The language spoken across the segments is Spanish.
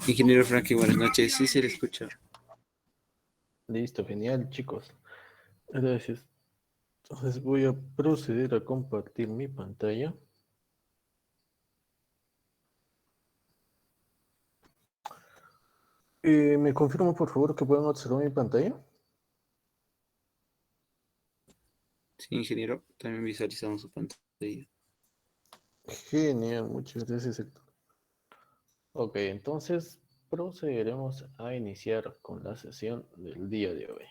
Ingeniero Frankie, buenas noches. Sí, se le escucha. Listo, genial, chicos. Gracias. Entonces voy a proceder a compartir mi pantalla. ¿Me confirman, por favor, que pueden observar mi pantalla? Sí, ingeniero, también visualizamos su pantalla. Genial, muchas gracias, Héctor. Ok, entonces procederemos a iniciar con la sesión del día de hoy.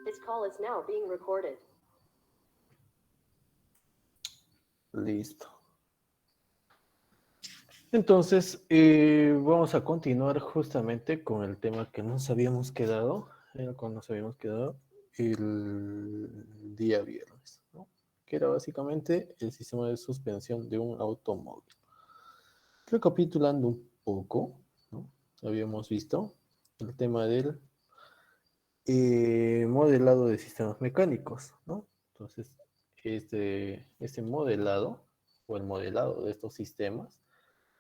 This call is now being recorded. Listo. Entonces, vamos a continuar justamente con el tema que nos habíamos quedado, en el cual nos habíamos quedado el día viernes, ¿no? Que era básicamente el sistema de suspensión de un automóvil. Recapitulando un poco, ¿no? Habíamos visto el tema del modelado de sistemas mecánicos, ¿no? Entonces, este modelado o el modelado de estos sistemas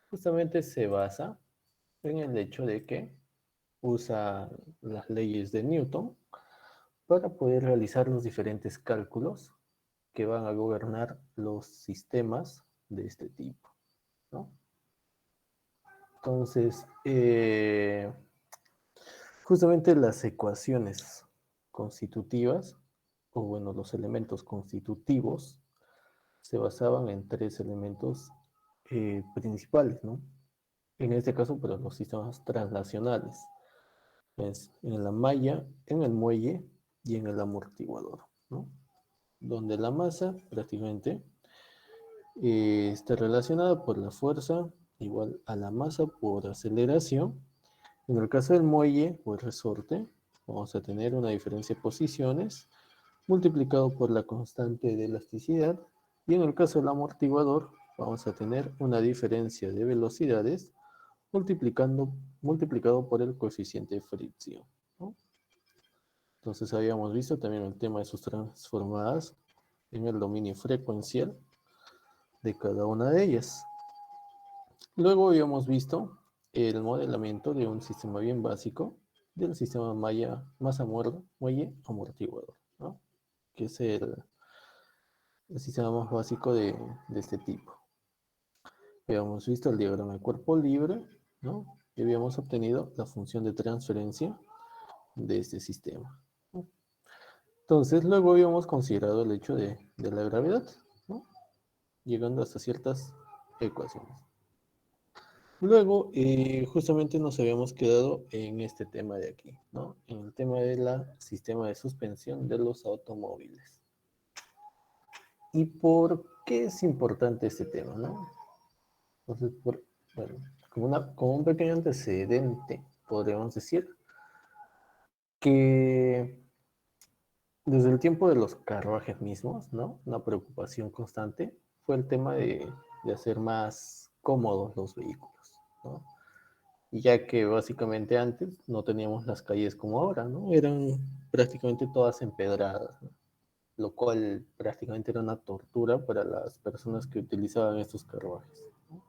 justamente se basa en el hecho de que usa las leyes de Newton para poder realizar los diferentes cálculos que van a gobernar los sistemas de este tipo, ¿no? Entonces, justamente las ecuaciones constitutivas, o bueno, los elementos constitutivos, se basaban en tres elementos principales, ¿no? En este caso, para los sistemas translacionales. Es en la malla, en el muelle y en el amortiguador, ¿no? Donde la masa prácticamente está relacionada por la fuerza igual a la masa por aceleración. En el caso del muelle o el resorte, vamos a tener una diferencia de posiciones multiplicado por la constante de elasticidad. Y en el caso del amortiguador, vamos a tener una diferencia de velocidades multiplicado por el coeficiente de fricción, ¿no? Entonces habíamos visto también el tema de sus transformadas en el dominio frecuencial de cada una de ellas. Luego habíamos visto el modelamiento de un sistema bien básico del sistema muelle amortiguador, ¿no? Que es el sistema más básico de este tipo. Habíamos visto el diagrama de cuerpo libre, ¿no? Y habíamos obtenido la función de transferencia de este sistema, ¿no? Entonces, luego habíamos considerado el hecho de la gravedad, ¿no? Llegando hasta ciertas ecuaciones. Luego, justamente nos habíamos quedado en este tema de aquí, ¿no? En el tema del sistema de suspensión de los automóviles. ¿Y por qué es importante este tema, no? Entonces, bueno, como un pequeño antecedente, podríamos decir que desde el tiempo de los carruajes mismos, ¿no? Una preocupación constante fue el tema de hacer más cómodos los vehículos, ¿no? Y ya que básicamente antes no teníamos las calles como ahora, ¿no? Eran prácticamente todas empedradas, ¿no? Lo cual prácticamente era una tortura para las personas que utilizaban estos carruajes, ¿no?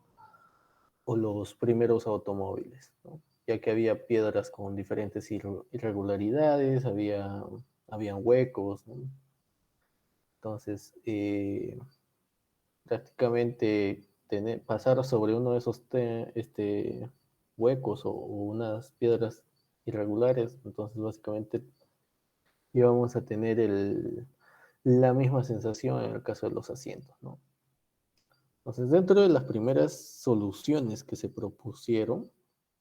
O los primeros automóviles, ¿no? Ya que había piedras con diferentes irregularidades, habían huecos, ¿no? Entonces, prácticamente pasar sobre uno de esos huecos o unas piedras irregulares, entonces básicamente íbamos a tener la misma sensación en el caso de los asientos, ¿no? Entonces, dentro de las primeras soluciones que se propusieron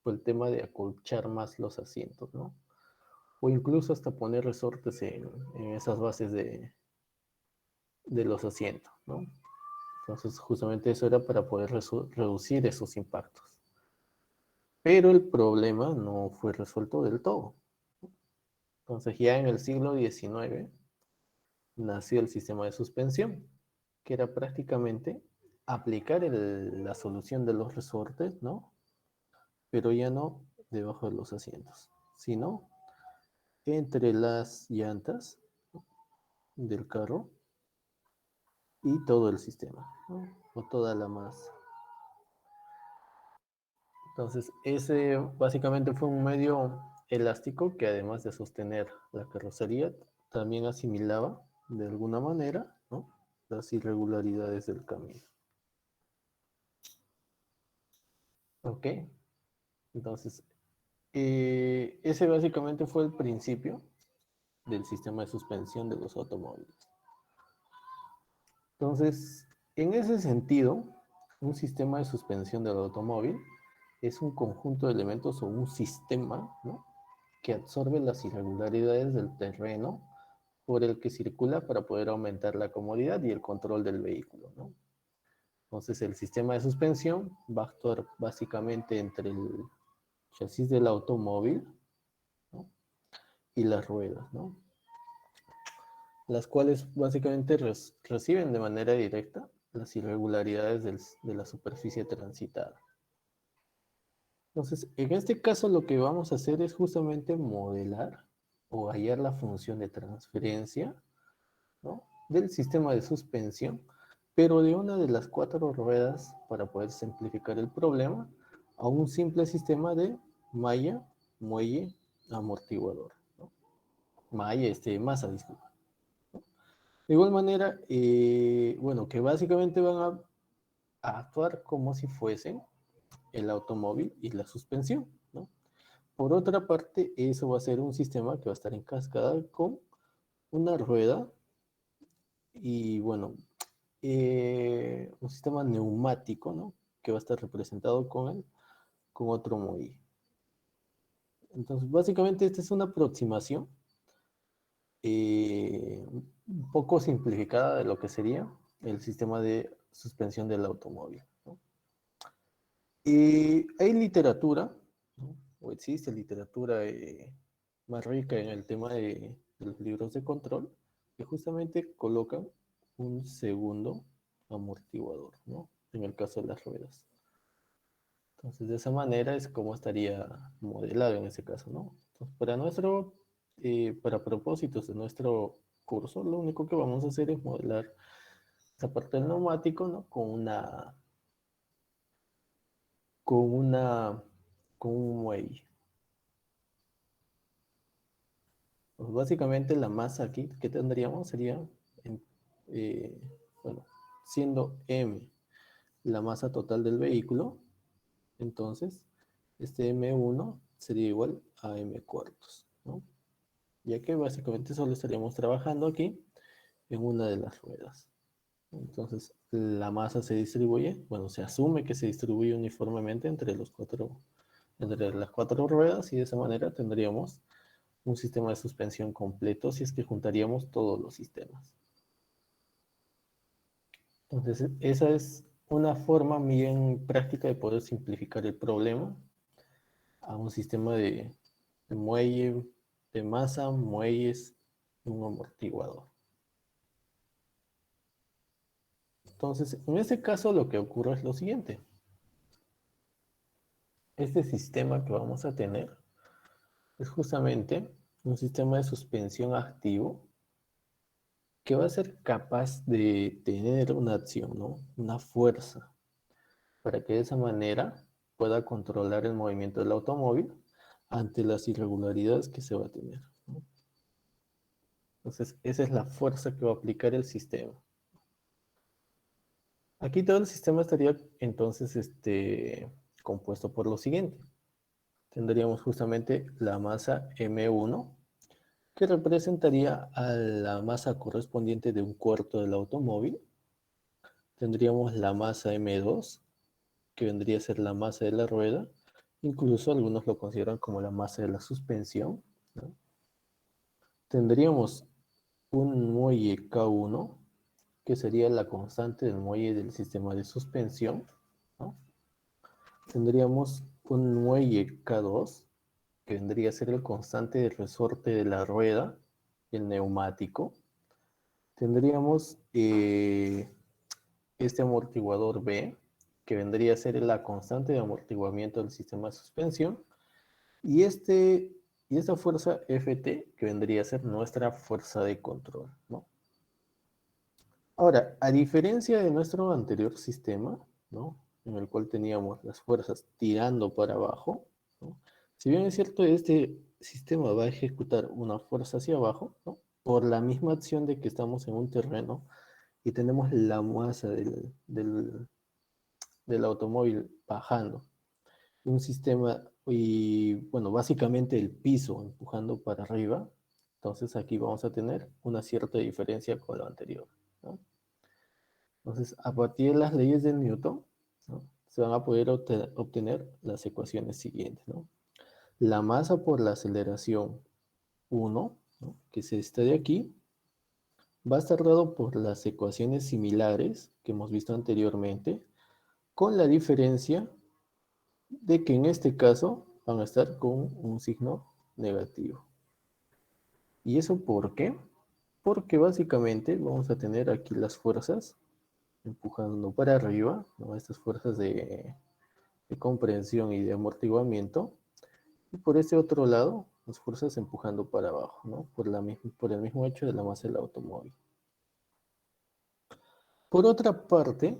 fue el tema de acolchar más los asientos, ¿no? O incluso hasta poner resortes en esas bases de los asientos, ¿no? Entonces, justamente eso era para poder reducir esos impactos. Pero el problema no fue resuelto del todo. Entonces, ya en el siglo XIX nació el sistema de suspensión, que era prácticamente aplicar la solución de los resortes, ¿no? Pero ya no debajo de los asientos, sino entre las llantas, del carro y todo el sistema, ¿no? O toda la masa. Entonces, ese básicamente fue un medio elástico que además de sostener la carrocería, también asimilaba de alguna manera, ¿no?, las irregularidades del camino. Ok, entonces, ese básicamente fue el principio del sistema de suspensión de los automóviles. Entonces, en ese sentido, un sistema de suspensión del automóvil es un conjunto de elementos o un sistema, ¿no?, que absorbe las irregularidades del terreno por el que circula para poder aumentar la comodidad y el control del vehículo, ¿no? Entonces, el sistema de suspensión va a actuar básicamente entre el chasis del automóvil, ¿no?, y las ruedas, ¿no?, las cuales básicamente reciben de manera directa las irregularidades de la superficie transitada. Entonces, en este caso lo que vamos a hacer es justamente modelar o hallar la función de transferencia, ¿no?, del sistema de suspensión, pero de una de las 4 ruedas, para poder simplificar el problema, a un simple sistema de malla, muelle, amortiguador, ¿no? Masa, disculpa. De igual manera, bueno, que básicamente van a actuar como si fuesen el automóvil y la suspensión, ¿no? Por otra parte, eso va a ser un sistema que va a estar en cascada con una rueda y, bueno, un sistema neumático, ¿no?, que va a estar representado con otro muelle. Entonces, básicamente, esta es una aproximación un poco simplificada de lo que sería el sistema de suspensión del automóvil, ¿no? Hay literatura, ¿no?, o existe literatura más rica en el tema de los libros de control, que justamente colocan un segundo amortiguador, ¿no?, en el caso de las ruedas. Entonces, de esa manera es como estaría modelado en ese caso, ¿no? Entonces, para propósitos de nuestro curso, lo único que vamos a hacer es modelar esa parte del neumático, ¿no?, con una, con un muelle. Pues básicamente la masa aquí que tendríamos sería, eh, bueno, siendo M la masa total del vehículo, entonces este M1 sería igual a M cuartos, ¿no?, ya que básicamente solo estaríamos trabajando aquí en una de las ruedas. Entonces la masa se distribuye, bueno, se asume que se distribuye uniformemente entre las 4 ruedas, y de esa manera tendríamos un sistema de suspensión completo si es que juntaríamos todos los sistemas. Entonces, esa es una forma bien práctica de poder simplificar el problema a un sistema de muelle, de masa, muelles y un amortiguador. Entonces, en este caso lo que ocurre es lo siguiente. Este sistema que vamos a tener es justamente un sistema de suspensión activo que va a ser capaz de tener una acción, ¿no?, una fuerza, para que de esa manera pueda controlar el movimiento del automóvil ante las irregularidades que se va a tener, ¿no? Entonces, esa es la fuerza que va a aplicar el sistema. Aquí todo el sistema estaría entonces compuesto por lo siguiente. Tendríamos justamente la masa M1, que representaría a la masa correspondiente de un cuarto del automóvil. Tendríamos la masa M2, que vendría a ser la masa de la rueda. Incluso algunos lo consideran como la masa de la suspensión, ¿no? Tendríamos un muelle K1, que sería la constante del muelle del sistema de suspensión, ¿no? Tendríamos un muelle K2, que vendría a ser el constante de resorte de la rueda, el neumático. Tendríamos este amortiguador B, que vendría a ser la constante de amortiguamiento del sistema de suspensión, y esta fuerza Ft, que vendría a ser nuestra fuerza de control, ¿no? Ahora, a diferencia de nuestro anterior sistema, ¿no? En el cual teníamos las fuerzas tirando para abajo, ¿no? Si bien es cierto, este sistema va a ejecutar una fuerza hacia abajo, ¿no? Por la misma acción de que estamos en un terreno y tenemos la masa del automóvil bajando. Un sistema y, bueno, básicamente el piso empujando para arriba. Entonces aquí vamos a tener una cierta diferencia con lo anterior, ¿no? Entonces, a partir de las leyes de Newton, ¿no? Se van a poder obtener las ecuaciones siguientes, ¿no? La masa por la aceleración 1, ¿no? Que es esta de aquí, va a estar dado por las ecuaciones similares que hemos visto anteriormente, con la diferencia de que en este caso van a estar con un signo negativo. ¿Y eso por qué? Porque básicamente vamos a tener aquí las fuerzas empujando para arriba, ¿no? Estas fuerzas de comprensión y de amortiguamiento. Y por este otro lado, las fuerzas empujando para abajo, ¿no? Por el mismo hecho de la masa del automóvil. Por otra parte,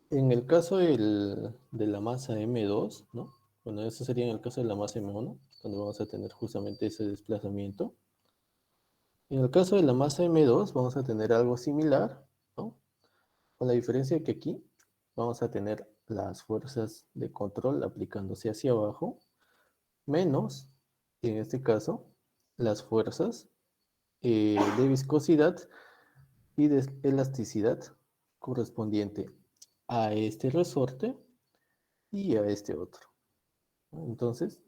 en el caso de la masa M2, ¿no? Bueno, eso sería en el caso de la masa M1, donde vamos a tener justamente ese desplazamiento. En el caso de la masa M2 vamos a tener algo similar, ¿no? Con la diferencia que aquí vamos a tener las fuerzas de control aplicándose hacia abajo, menos, en este caso, las fuerzas de viscosidad y de elasticidad correspondiente a este resorte y a este otro. Entonces,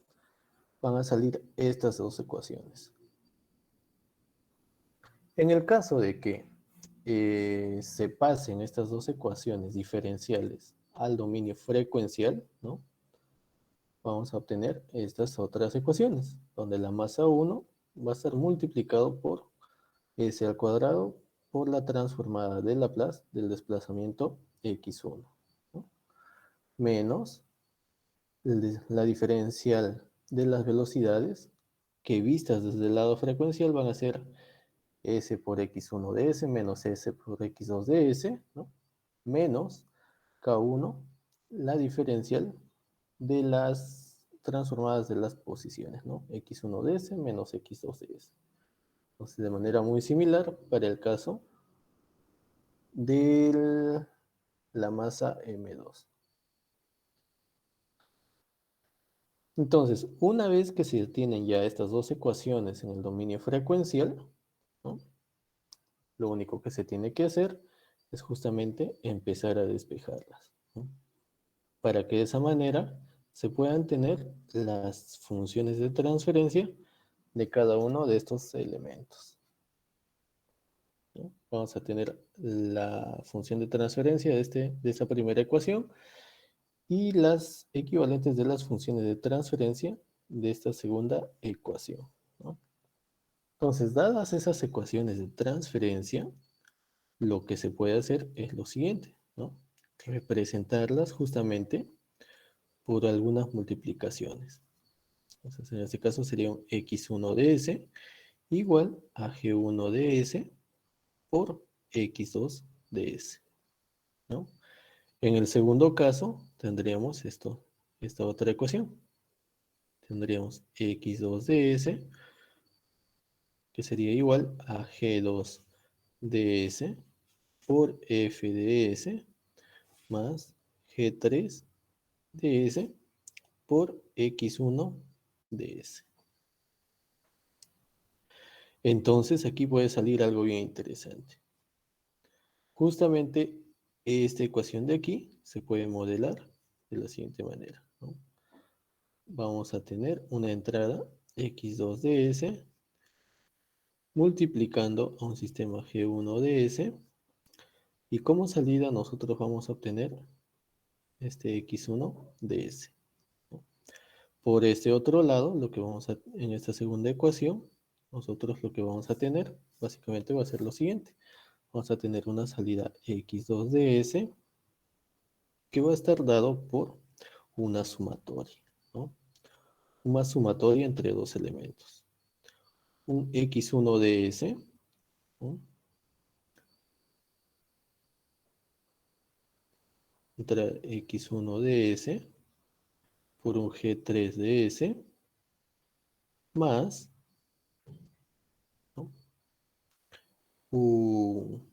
van a salir estas dos ecuaciones. En el caso de que se pasen estas dos ecuaciones diferenciales al dominio frecuencial, ¿no? Vamos a obtener estas otras ecuaciones, donde la masa 1 va a ser multiplicado por s al cuadrado por la transformada de Laplace del desplazamiento x1, ¿no? Menos la diferencial de las velocidades que vistas desde el lado frecuencial van a ser s por x1 de s menos s por x2 de s, ¿no? Menos k1, la diferencial de las transformadas de las posiciones, ¿no? x1 de s menos x2 de s. Entonces, de manera muy similar para el caso de la masa M2. Entonces, una vez que se tienen ya estas dos ecuaciones en el dominio frecuencial, ¿no? Lo único que se tiene que hacer es justamente empezar a despejarlas, ¿no? Para que de esa manera se puedan tener las funciones de transferencia de cada uno de estos elementos, ¿no? Vamos a tener la función de transferencia de esta primera ecuación y las equivalentes de las funciones de transferencia de esta segunda ecuación, ¿no? Entonces, dadas esas ecuaciones de transferencia, lo que se puede hacer es lo siguiente, ¿no? Representarlas justamente por algunas multiplicaciones. Entonces, en este caso sería un x1 de s igual a g1 de s por x2 de s, ¿no? En el segundo caso tendríamos esta otra ecuación. Tendríamos x2 de s, que sería igual a g2 de s por f de s más g3 de s por x1 de s. Entonces aquí puede salir algo bien interesante. Justamente esta ecuación de aquí se puede modelar de la siguiente manera, ¿no? Vamos a tener una entrada x2 de s multiplicando a un sistema g1 de s y como salida nosotros vamos a obtener este x1 de s, ¿no? Por este otro lado, en esta segunda ecuación, nosotros lo que vamos a tener básicamente va a ser lo siguiente. Vamos a tener una salida x2 de s que va a estar dado por una sumatoria, ¿no? Una sumatoria entre dos elementos. Un x1 de s, ¿no? Entra X1 de S por un G3 de S más, ¿no? Un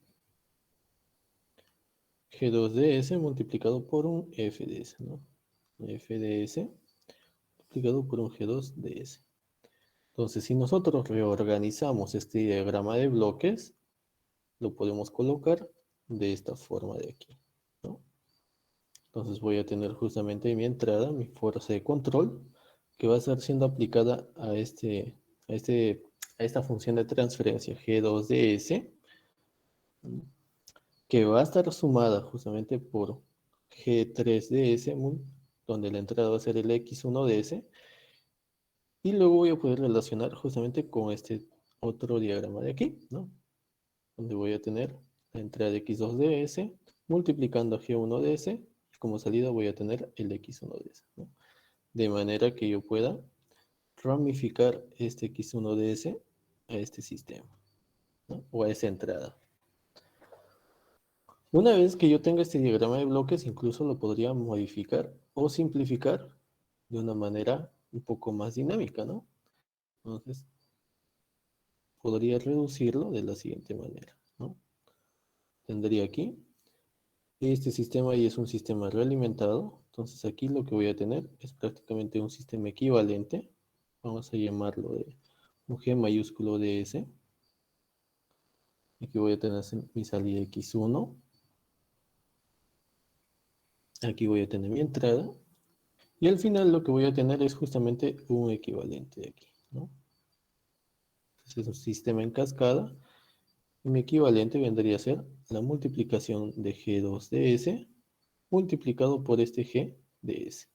G2 de S multiplicado por un F de S, ¿no? F de S multiplicado por un G2 de S. Entonces, si nosotros reorganizamos este diagrama de bloques, lo podemos colocar de esta forma de aquí, ¿no? Entonces voy a tener justamente mi entrada, mi fuerza de control, que va a estar siendo aplicada a, a esta función de transferencia G2 de S, que va a estar sumada justamente por G3 de S, donde la entrada va a ser el X1 de S, y luego voy a poder relacionar justamente con este otro diagrama de aquí, ¿no? Donde voy a tener la entrada de X2 de S multiplicando a G1 de S, y como salida voy a tener el X1 de S, ¿no? De manera que yo pueda ramificar este X1 de S a este sistema, ¿no? O a esa entrada. Una vez que yo tenga este diagrama de bloques, incluso lo podría modificar o simplificar de una manera un poco más dinámica, ¿no? Entonces, podría reducirlo de la siguiente manera, ¿no? Tendría aquí, este sistema y es un sistema realimentado, entonces aquí lo que voy a tener es prácticamente un sistema equivalente, vamos a llamarlo de un G mayúsculo de S. Aquí voy a tener mi salida X1, aquí voy a tener mi entrada, y al final lo que voy a tener es justamente un equivalente de aquí, ¿no? Este es un sistema en cascada, y mi equivalente vendría a ser la multiplicación de G2 de S multiplicado por este G de S.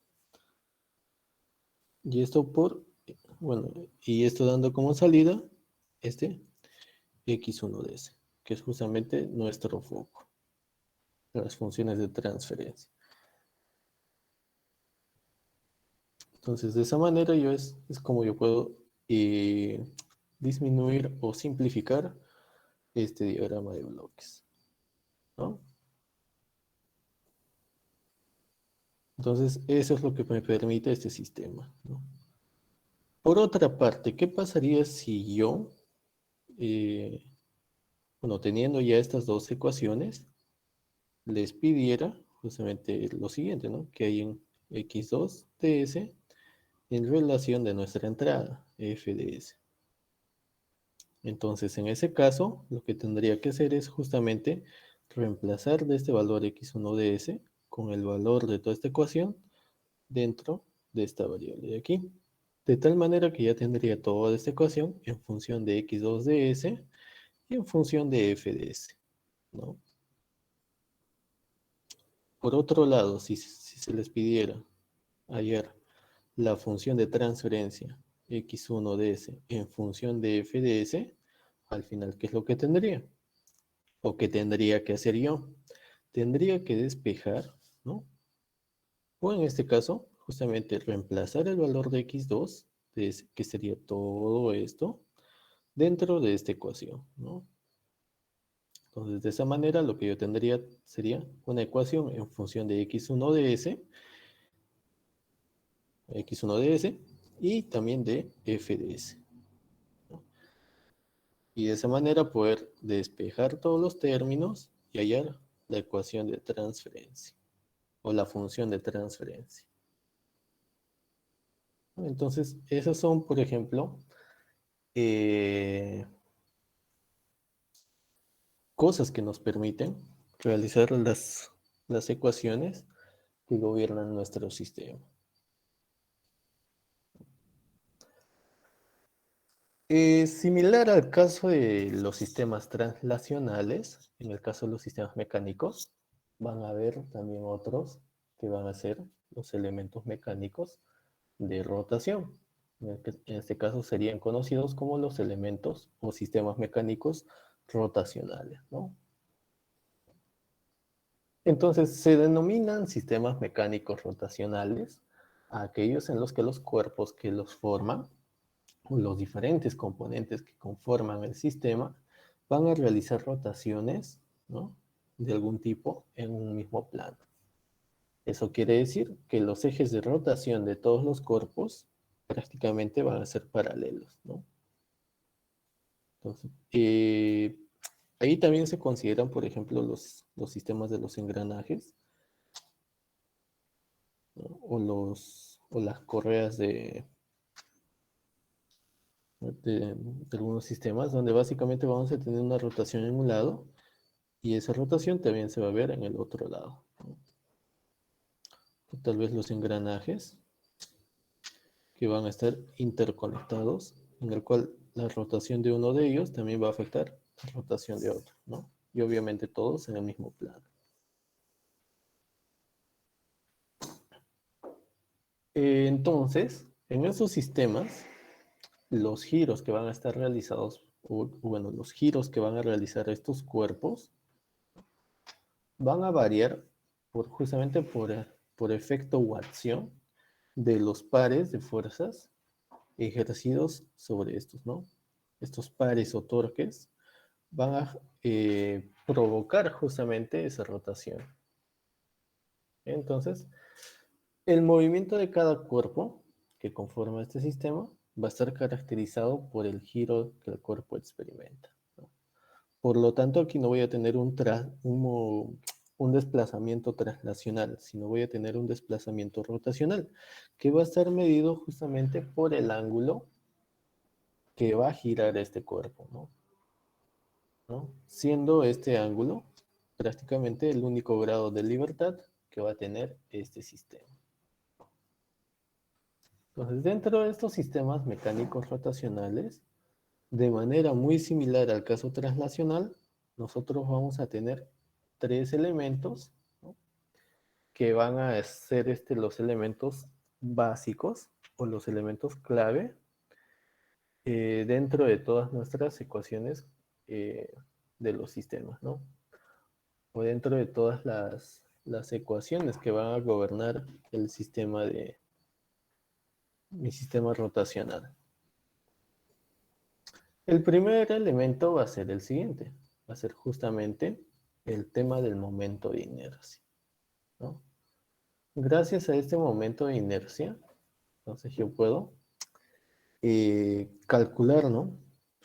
Y esto bueno, y esto dando como salida este X1 de S, que es justamente nuestro foco, las funciones de transferencia. Entonces, de esa manera es como yo puedo disminuir o simplificar este diagrama de bloques, ¿no? Entonces, eso es lo que me permite este sistema, ¿no? Por otra parte, ¿qué pasaría si yo, eh, bueno, teniendo ya estas dos ecuaciones, les pidiera justamente lo siguiente, ¿no? Que hay un X2 de S en relación de nuestra entrada, F de S. Entonces, en ese caso, lo que tendría que hacer es justamente reemplazar de este valor X1 de S con el valor de toda esta ecuación dentro de esta variable de aquí. De tal manera que ya tendría toda esta ecuación en función de X2 de S y en función de F de S, ¿no? Por otro lado, si se les pidiera hallar la función de transferencia X1 de S en función de F de S, al final, ¿qué es lo que tendría? ¿O qué tendría que hacer yo? Tendría que despejar, ¿no? O en este caso, justamente reemplazar el valor de X2, que sería todo esto, dentro de esta ecuación, ¿no? Entonces, de esa manera, lo que yo tendría sería una ecuación en función de X1 de S, X1 de S, y también de F de S, ¿no? Y de esa manera poder despejar todos los términos y hallar la ecuación de transferencia o la función de transferencia. Entonces, esas son, por ejemplo, cosas que nos permiten realizar las ecuaciones que gobiernan nuestro sistema. Similar al caso de los sistemas translacionales, en el caso de los sistemas mecánicos, van a haber también otros que van a ser los elementos mecánicos de rotación. En este caso serían conocidos como los elementos o sistemas mecánicos rotacionales, ¿no? Entonces se denominan sistemas mecánicos rotacionales a aquellos en los que los cuerpos que los forman, o los diferentes componentes que conforman el sistema, van a realizar rotaciones, ¿no?, de algún tipo en un mismo plano. Eso quiere decir que los ejes de rotación de todos los cuerpos prácticamente van a ser paralelos, ¿no? Entonces, ahí también se consideran, por ejemplo, los sistemas de los engranajes, ¿no? O las correas de algunos sistemas, donde básicamente vamos a tener una rotación en un lado y esa rotación también se va a ver en el otro lado, ¿no? O tal vez los engranajes que van a estar interconectados, en el cual la rotación de uno de ellos también va a afectar la rotación de otro, ¿no? Y obviamente todos en el mismo plano. Entonces, en esos sistemas, los giros que van a estar realizados, o bueno, los giros que van a realizar estos cuerpos, van a variar justamente por efecto o acción de los pares de fuerzas ejercidos sobre estos, ¿no? Estos pares o torques van a provocar justamente esa rotación. Entonces, el movimiento de cada cuerpo que conforma este sistema va a estar caracterizado por el giro que el cuerpo experimenta, ¿no? Por lo tanto, aquí no voy a tener un desplazamiento traslacional, sino voy a tener un desplazamiento rotacional, que va a estar medido justamente por el ángulo que va a girar este cuerpo, ¿no? Siendo este ángulo prácticamente el único grado de libertad que va a tener este sistema. Entonces, dentro de estos sistemas mecánicos rotacionales, de manera muy similar al caso traslacional, nosotros vamos a tener tres elementos, ¿no? Que van a ser los elementos básicos o los elementos clave dentro de todas nuestras ecuaciones de los sistemas, ¿no? O dentro de todas las ecuaciones que van a gobernar mi sistema rotacional. El primer elemento va a ser el siguiente, va a ser justamente el tema del momento de inercia, ¿no? Gracias a este momento de inercia, entonces yo puedo calcular, ¿no?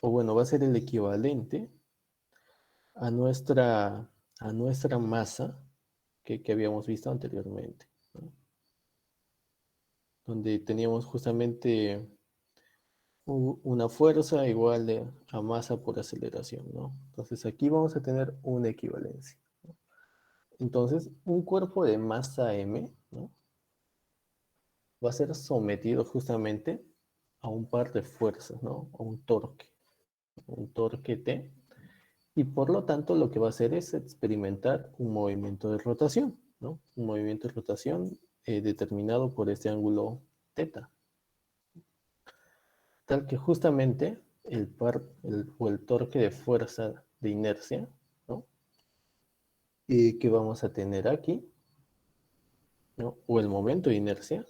O bueno, va a ser el equivalente a nuestra masa que habíamos visto anteriormente, ¿no? Donde teníamos justamente una fuerza igual a masa por aceleración, ¿no? Entonces aquí vamos a tener una equivalencia, ¿no? Entonces, un cuerpo de masa m, ¿no? Va a ser sometido justamente a un par de fuerzas, ¿no? A un torque T, y por lo tanto lo que va a hacer es experimentar un movimiento de rotación, ¿no? Un movimiento de rotación determinado por este ángulo θ. Tal que justamente el torque de fuerza de inercia, ¿no? Que vamos a tener aquí, ¿no? O el momento de inercia,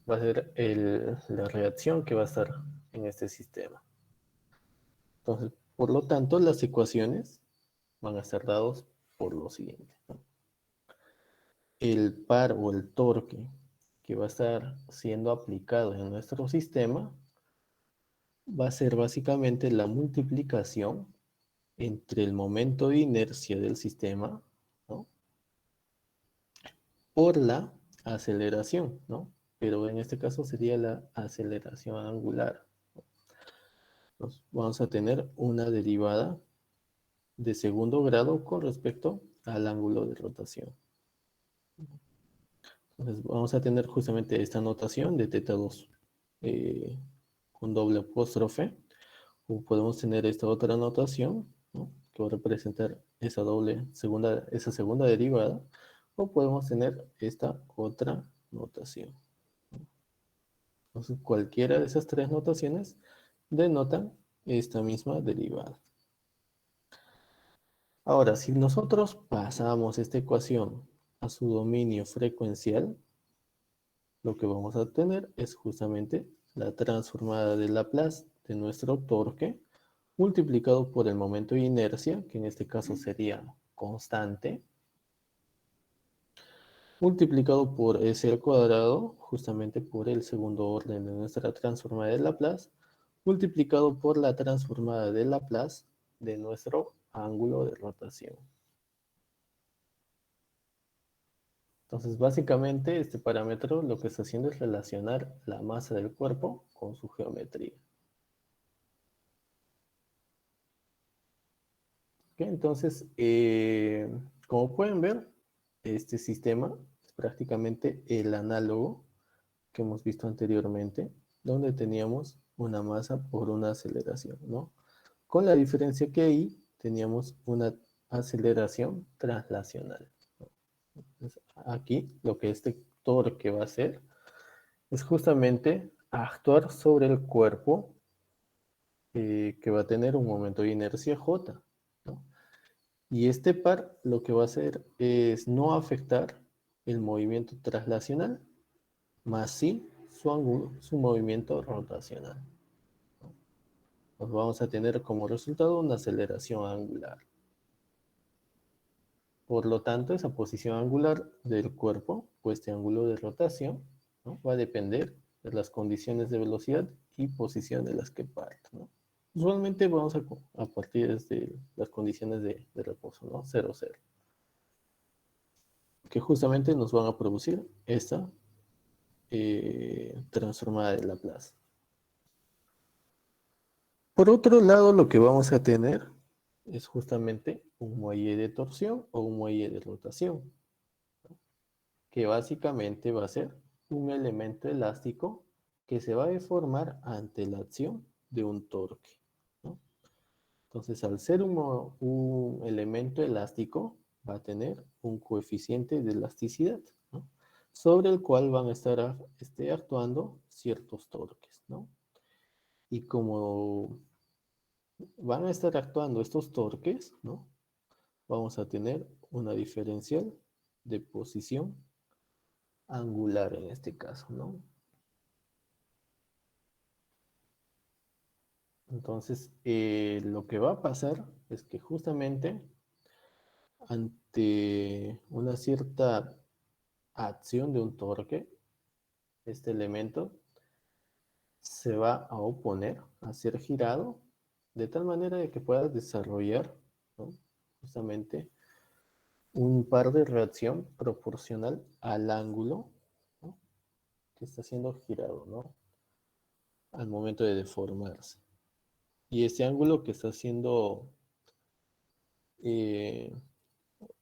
va a ser la reacción que va a estar en este sistema. Entonces, por lo tanto, las ecuaciones van a ser dadas por lo siguiente, ¿no? El par o el torque que va a estar siendo aplicado en nuestro sistema va a ser básicamente la multiplicación entre el momento de inercia del sistema, ¿no? Por la aceleración, ¿no? Pero en este caso sería la aceleración angular. Entonces, vamos a tener una derivada de segundo grado con respecto al ángulo de rotación. Entonces, vamos a tener justamente esta notación de θ2 con doble apóstrofe, o podemos tener esta otra notación, ¿no? Que va a representar esa segunda derivada, o podemos tener esta otra notación. Entonces, cualquiera de esas tres notaciones denotan esta misma derivada. Ahora, si nosotros pasamos esta ecuación a su dominio frecuencial, lo que vamos a obtener es justamente la transformada de Laplace de nuestro torque multiplicado por el momento de inercia, que en este caso sería constante, multiplicado por S al cuadrado, justamente por el segundo orden de nuestra transformada de Laplace, multiplicado por la transformada de Laplace de nuestro ángulo de rotación. Entonces, básicamente, este parámetro lo que está haciendo es relacionar la masa del cuerpo con su geometría. ¿Ok? Entonces, como pueden ver, este sistema es prácticamente el análogo que hemos visto anteriormente, donde teníamos una masa por una aceleración, ¿no? Con la diferencia que ahí teníamos una aceleración translacional. Entonces, aquí lo que este torque va a hacer es justamente actuar sobre el cuerpo que va a tener un momento de inercia J, ¿no? Y este par lo que va a hacer es no afectar el movimiento translacional, más sí su movimiento rotacional. Pues vamos a tener como resultado una aceleración angular. Por lo tanto, esa posición angular del cuerpo, o este ángulo de rotación, ¿no? Va a depender de las condiciones de velocidad y posición de las que parte, ¿no? Usualmente vamos a partir de las condiciones de reposo, ¿no? 0, 0. Que justamente nos van a producir esta transformada de Laplace. Por otro lado, lo que vamos a tener es justamente un muelle de torsión o un muelle de rotación, que básicamente va a ser un elemento elástico que se va a deformar ante la acción de un torque, ¿no? Entonces, al ser un elemento elástico, va a tener un coeficiente de elasticidad, ¿no? Sobre el cual van a estar actuando ciertos torques, ¿no? Y como van a estar actuando estos torques, ¿no? Vamos a tener una diferencial de posición angular en este caso, ¿no? Entonces, lo que va a pasar es que justamente ante una cierta acción de un torque, este elemento se va a oponer a ser girado de tal manera de que pueda desarrollar, ¿no? Justamente un par de reacción proporcional al ángulo, ¿no? Que está siendo girado, ¿no? Al momento de deformarse. Y este ángulo que está siendo, eh,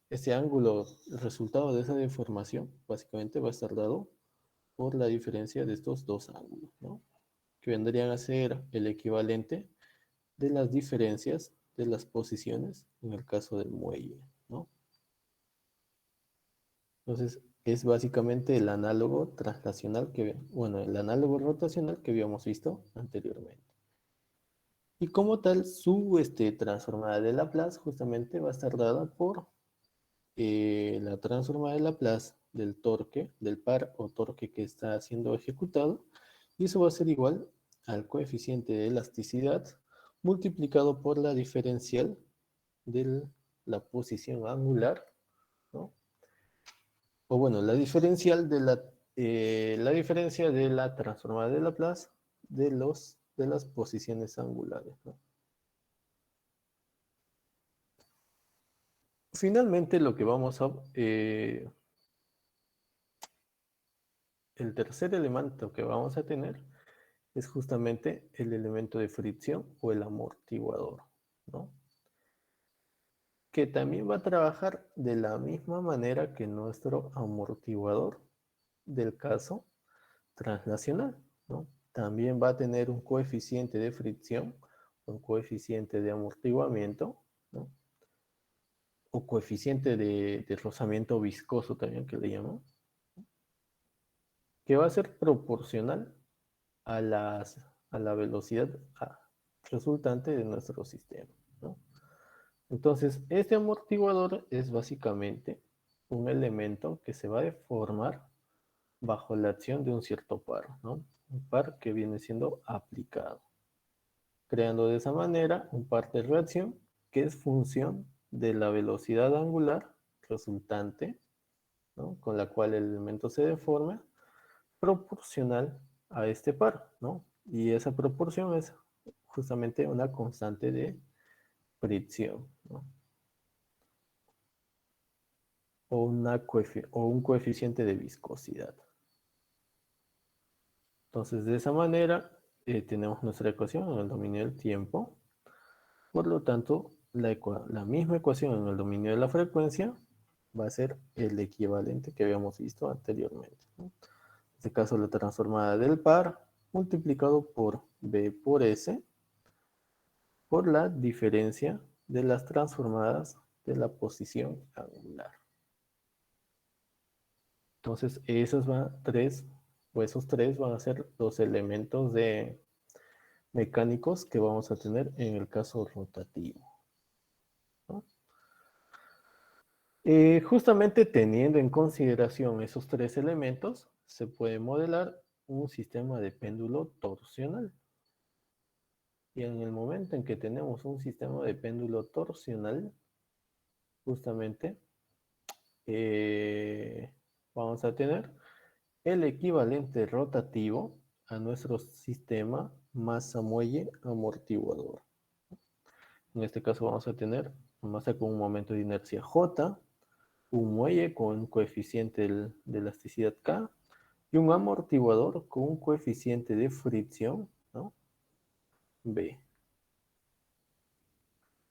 este ángulo, el resultado de esa deformación, básicamente va a estar dado por la diferencia de estos dos ángulos, ¿no? Que vendrían a ser el equivalente de las diferencias de las posiciones en el caso del muelle, ¿no? Entonces, es básicamente el análogo translacional bueno, el análogo rotacional que habíamos visto anteriormente. Y como tal, su transformada de Laplace justamente va a estar dada por la transformada de Laplace del torque, del par o torque que está siendo ejecutado, y eso va a ser igual al coeficiente de elasticidad multiplicado por la diferencial de la posición angular, ¿no? O bueno, la diferencia de la transformada de Laplace de las posiciones angulares, ¿no? Finalmente, lo que vamos a... el tercer elemento que vamos a tener es justamente el elemento de fricción o el amortiguador, ¿no? Que también va a trabajar de la misma manera que nuestro amortiguador del caso translacional, ¿no? También va a tener un coeficiente de fricción, un coeficiente de amortiguamiento, ¿no? O coeficiente de rozamiento viscoso también que le llaman, que va a ser proporcional a, a la velocidad resultante de nuestro sistema, ¿no? Entonces, este amortiguador es básicamente un elemento que se va a deformar bajo la acción de un cierto par, ¿no? Un par que viene siendo aplicado, creando de esa manera un par de reacción que es función de la velocidad angular resultante ¿no? Con la cual el elemento se deforma proporcional a este par, ¿no? Y esa proporción es justamente una constante de fricción, ¿no? O un coeficiente de viscosidad. Entonces, de esa manera, tenemos nuestra ecuación en el dominio del tiempo. Por lo tanto, la misma ecuación en el dominio de la frecuencia va a ser el equivalente que habíamos visto anteriormente, ¿no? En este caso, la transformada del par multiplicado por B por S por la diferencia de las transformadas de la posición angular. Entonces, esos tres van a ser los elementos mecánicos que vamos a tener en el caso rotativo, ¿no? Justamente teniendo en consideración esos tres elementos, se puede modelar un sistema de péndulo torsional. Y en el momento en que tenemos un sistema de péndulo torsional, justamente vamos a tener el equivalente rotativo a nuestro sistema masa-muelle amortiguador. En este caso vamos a tener masa con un momento de inercia J, un muelle con un coeficiente de elasticidad K y un amortiguador con un coeficiente de fricción, ¿no?, B.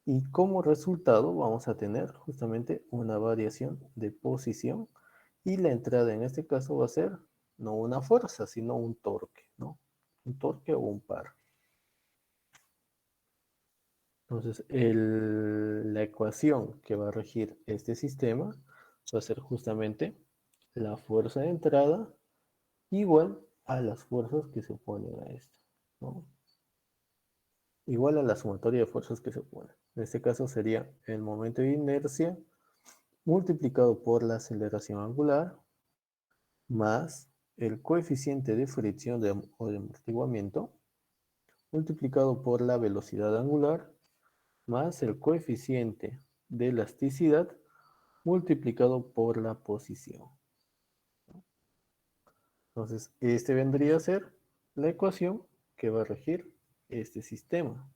Y como resultado vamos a tener justamente una variación de posición y la entrada en este caso va a ser no una fuerza, sino un torque, ¿no? Un torque o un par. Entonces, la ecuación que va a regir este sistema va a ser justamente la fuerza de entrada igual a las fuerzas que se oponen a esto, ¿no? Igual a la sumatoria de fuerzas que se oponen. En este caso sería el momento de inercia multiplicado por la aceleración angular más el coeficiente de fricción o de amortiguamiento multiplicado por la velocidad angular más el coeficiente de elasticidad multiplicado por la posición. Entonces, este vendría a ser la ecuación que va a regir este sistema.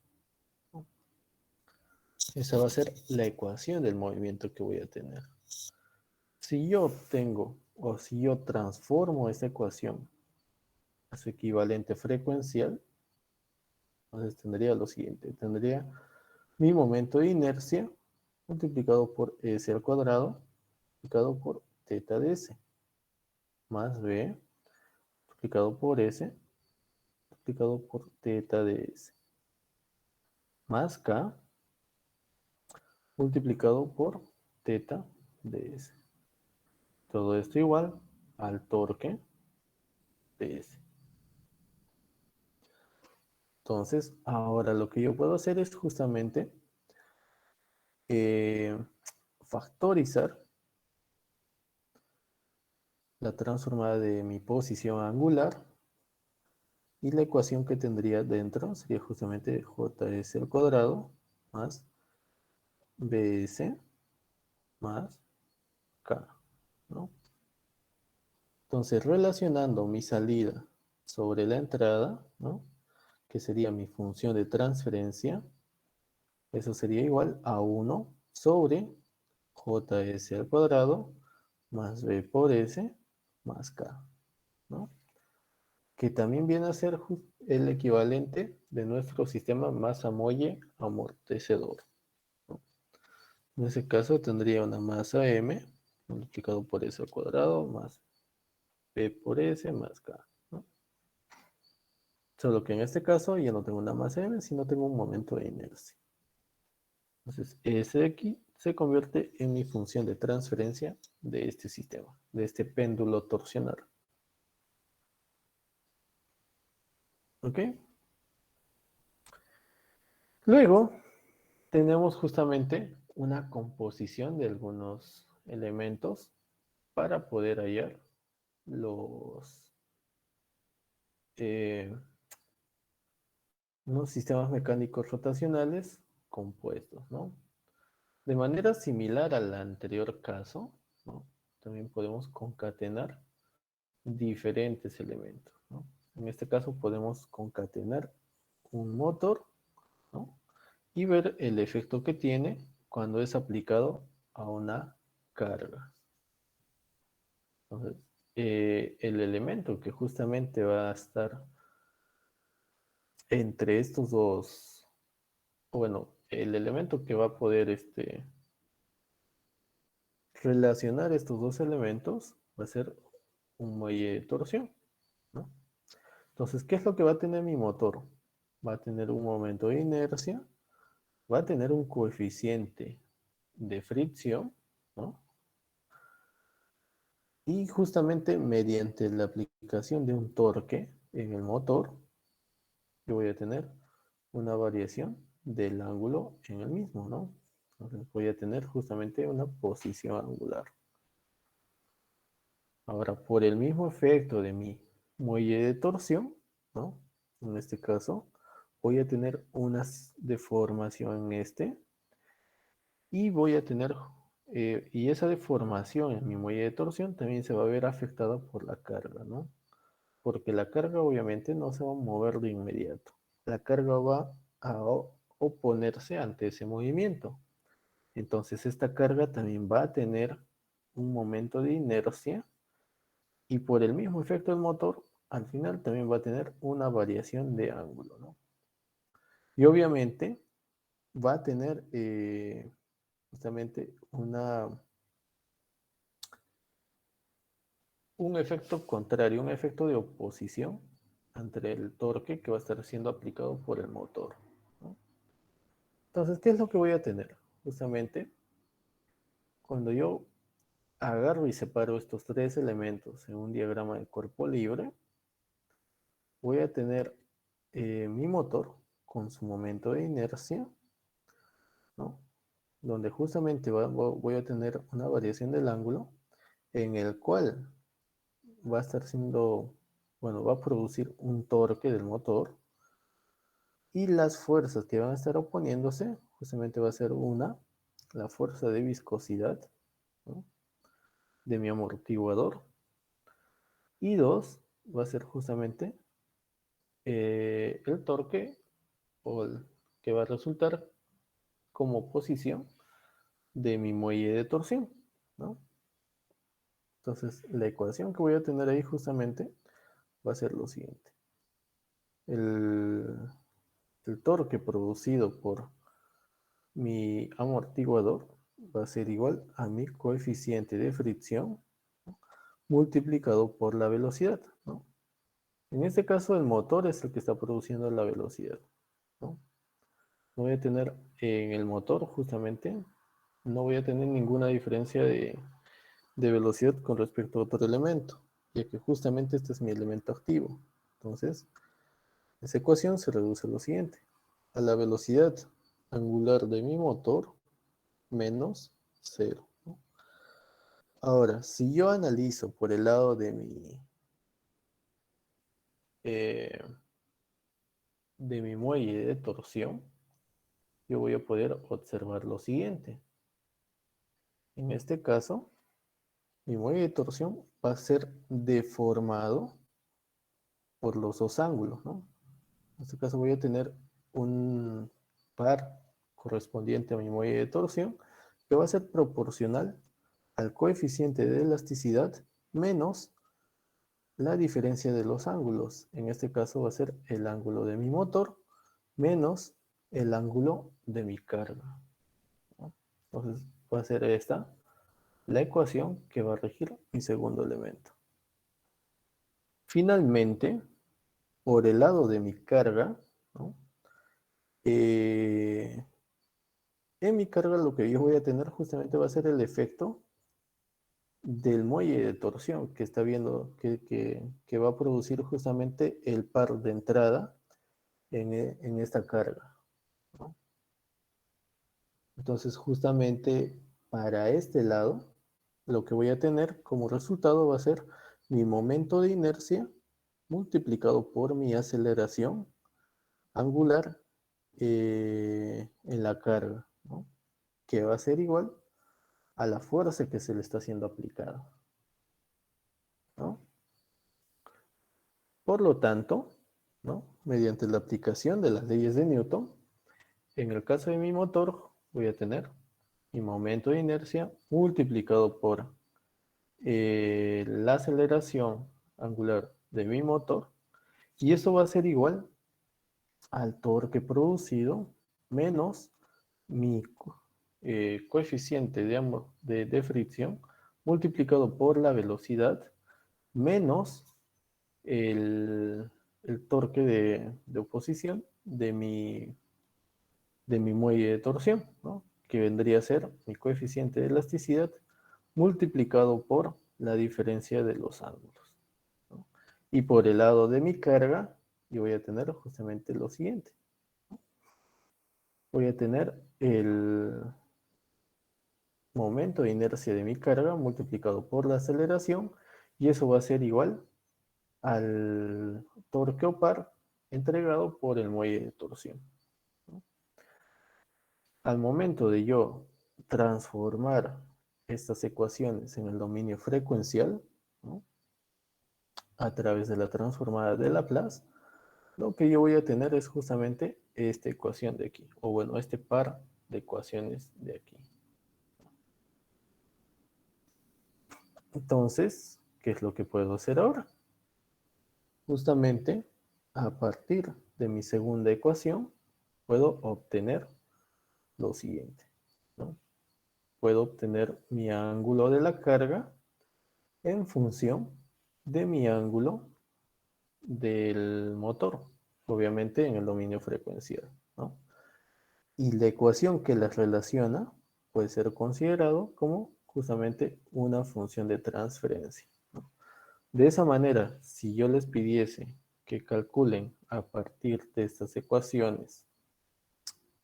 Esa va a ser la ecuación del movimiento que voy a tener. Si yo obtengo o si yo transformo esta ecuación a su equivalente frecuencial, entonces tendría lo siguiente. Tendría mi momento de inercia multiplicado por S al cuadrado multiplicado por teta de S más B multiplicado por S multiplicado por teta de S más K multiplicado por teta de S. Todo esto igual al torque de S. Entonces, ahora lo que yo puedo hacer es justamente factorizar la transformada de mi posición angular y la ecuación que tendría dentro sería justamente JS al cuadrado más BS más K, ¿no? Entonces, relacionando mi salida sobre la entrada, ¿no?, que sería mi función de transferencia, eso sería igual a 1 sobre JS al cuadrado más B por S más K, ¿no? Que también viene a ser el equivalente de nuestro sistema masa-muelle amortecedor, ¿no? En ese caso tendría una masa M multiplicado por S al cuadrado más B por S más K, ¿no? Solo que en este caso ya no tengo una masa M, sino tengo un momento de inercia. Entonces, S de aquí se convierte en mi función de transferencia de este sistema, de este péndulo torsional. ¿Ok? Luego, tenemos justamente una composición de algunos elementos para poder hallar eh, unos sistemas mecánicos rotacionales compuestos, ¿no? De manera similar al anterior caso, ¿no?, también podemos concatenar diferentes elementos, ¿no? En este caso podemos concatenar un motor, ¿no? Y ver el efecto que tiene cuando es aplicado a una carga. Entonces, el elemento que justamente va a estar entre estos dos, bueno, el elemento que va a poder relacionar estos dos elementos va a ser un muelle de torsión, ¿no? Entonces, ¿qué es lo que va a tener mi motor? Va a tener un momento de inercia, va a tener un coeficiente de fricción, ¿no? Y justamente mediante la aplicación de un torque en el motor, yo voy a tener una variación del ángulo en el mismo, ¿no? Entonces voy a tener justamente una posición angular. Ahora, por el mismo efecto de mi muelle de torsión, ¿no? En este caso, voy a tener una deformación en y voy a tener, y esa deformación en mi muelle de torsión también se va a ver afectada por la carga, ¿no? Porque la carga obviamente no se va a mover de inmediato. La carga va a oponerse ante ese movimiento. Entonces esta carga también va a tener un momento de inercia y por el mismo efecto del motor, al final también va a tener una variación de ángulo, ¿no? Y obviamente va a tener justamente un efecto contrario, un efecto de oposición entre el torque que va a estar siendo aplicado por el motor, ¿no? Entonces, ¿qué es lo que voy a tener? Justamente, cuando yo agarro y separo estos tres elementos en un diagrama de cuerpo libre, voy a tener mi motor con su momento de inercia, ¿no? Donde justamente voy a tener una variación del ángulo en el cual va a estar siendo, bueno, va a producir un torque del motor y las fuerzas que van a estar oponiéndose justamente va a ser la fuerza de viscosidad, ¿no? De mi amortiguador y dos, va a ser justamente el torque que va a resultar como posición de mi muelle de torsión, ¿no? Entonces, la ecuación que voy a tener ahí justamente va a ser lo siguiente. El, el torque producido por mi amortiguador va a ser igual a mi coeficiente de fricción, ¿no? Multiplicado por la velocidad, ¿no? En este caso, el motor es el que está produciendo la velocidad, ¿no? No voy a tener en el motor justamente, no voy a tener ninguna diferencia de velocidad con respecto a otro elemento, ya que justamente este es mi elemento activo. Entonces, esa ecuación se reduce a lo siguiente: a la velocidad angular de mi motor menos 0, ¿no? Ahora, si yo analizo por el lado eh, de mi muelle de torsión, yo voy a poder observar lo siguiente. En este caso, mi muelle de torsión va a ser deformado por los dos ángulos, ¿no? En este caso voy a tener un par correspondiente a mi muelle de torsión que va a ser proporcional al coeficiente de elasticidad menos la diferencia de los ángulos. En este caso va a ser el ángulo de mi motor menos el ángulo de mi carga, ¿no? Entonces va a ser esta la ecuación que va a regir mi segundo elemento. Finalmente, por el lado de mi carga, ¿no? En mi carga lo que yo voy a tener justamente va a ser el efecto del muelle de torsión que está viendo, que va a producir justamente el par de entrada en esta carga, ¿no? Entonces justamente para este lado, lo que voy a tener como resultado va a ser mi momento de inercia multiplicado por mi aceleración angular en la carga, ¿no? Que va a ser igual a la fuerza que se le está siendo aplicada, ¿no? Por lo tanto, ¿no? Mediante la aplicación de las leyes de Newton, en el caso de mi motor, voy a tener mi momento de inercia multiplicado por la aceleración angular de mi motor, y eso va a ser igual al torque producido menos mi coeficiente de fricción multiplicado por la velocidad menos el, el torque de oposición de mi muelle de torsión, ¿no? Que vendría a ser mi coeficiente de elasticidad multiplicado por la diferencia de los ángulos, ¿no? Y por el lado de mi carga, yo voy a tener justamente lo siguiente. Voy a tener el momento de inercia de mi carga multiplicado por la aceleración, y eso va a ser igual al torque o par entregado por el muelle de torsión, ¿no? Al momento de yo transformar estas ecuaciones en el dominio frecuencial, ¿no? A través de la transformada de Laplace, lo que yo voy a tener es justamente esta ecuación de aquí, o bueno, este par de ecuaciones de aquí. Entonces, ¿qué es lo que puedo hacer ahora? Justamente, a partir de mi segunda ecuación, puedo obtener lo siguiente, ¿no? Puedo obtener mi ángulo de la carga en función de mi ángulo del motor, obviamente en el dominio frecuencial, ¿no? Y la ecuación que las relaciona puede ser considerado como justamente una función de transferencia, ¿no? De esa manera, si yo les pidiese que calculen a partir de estas ecuaciones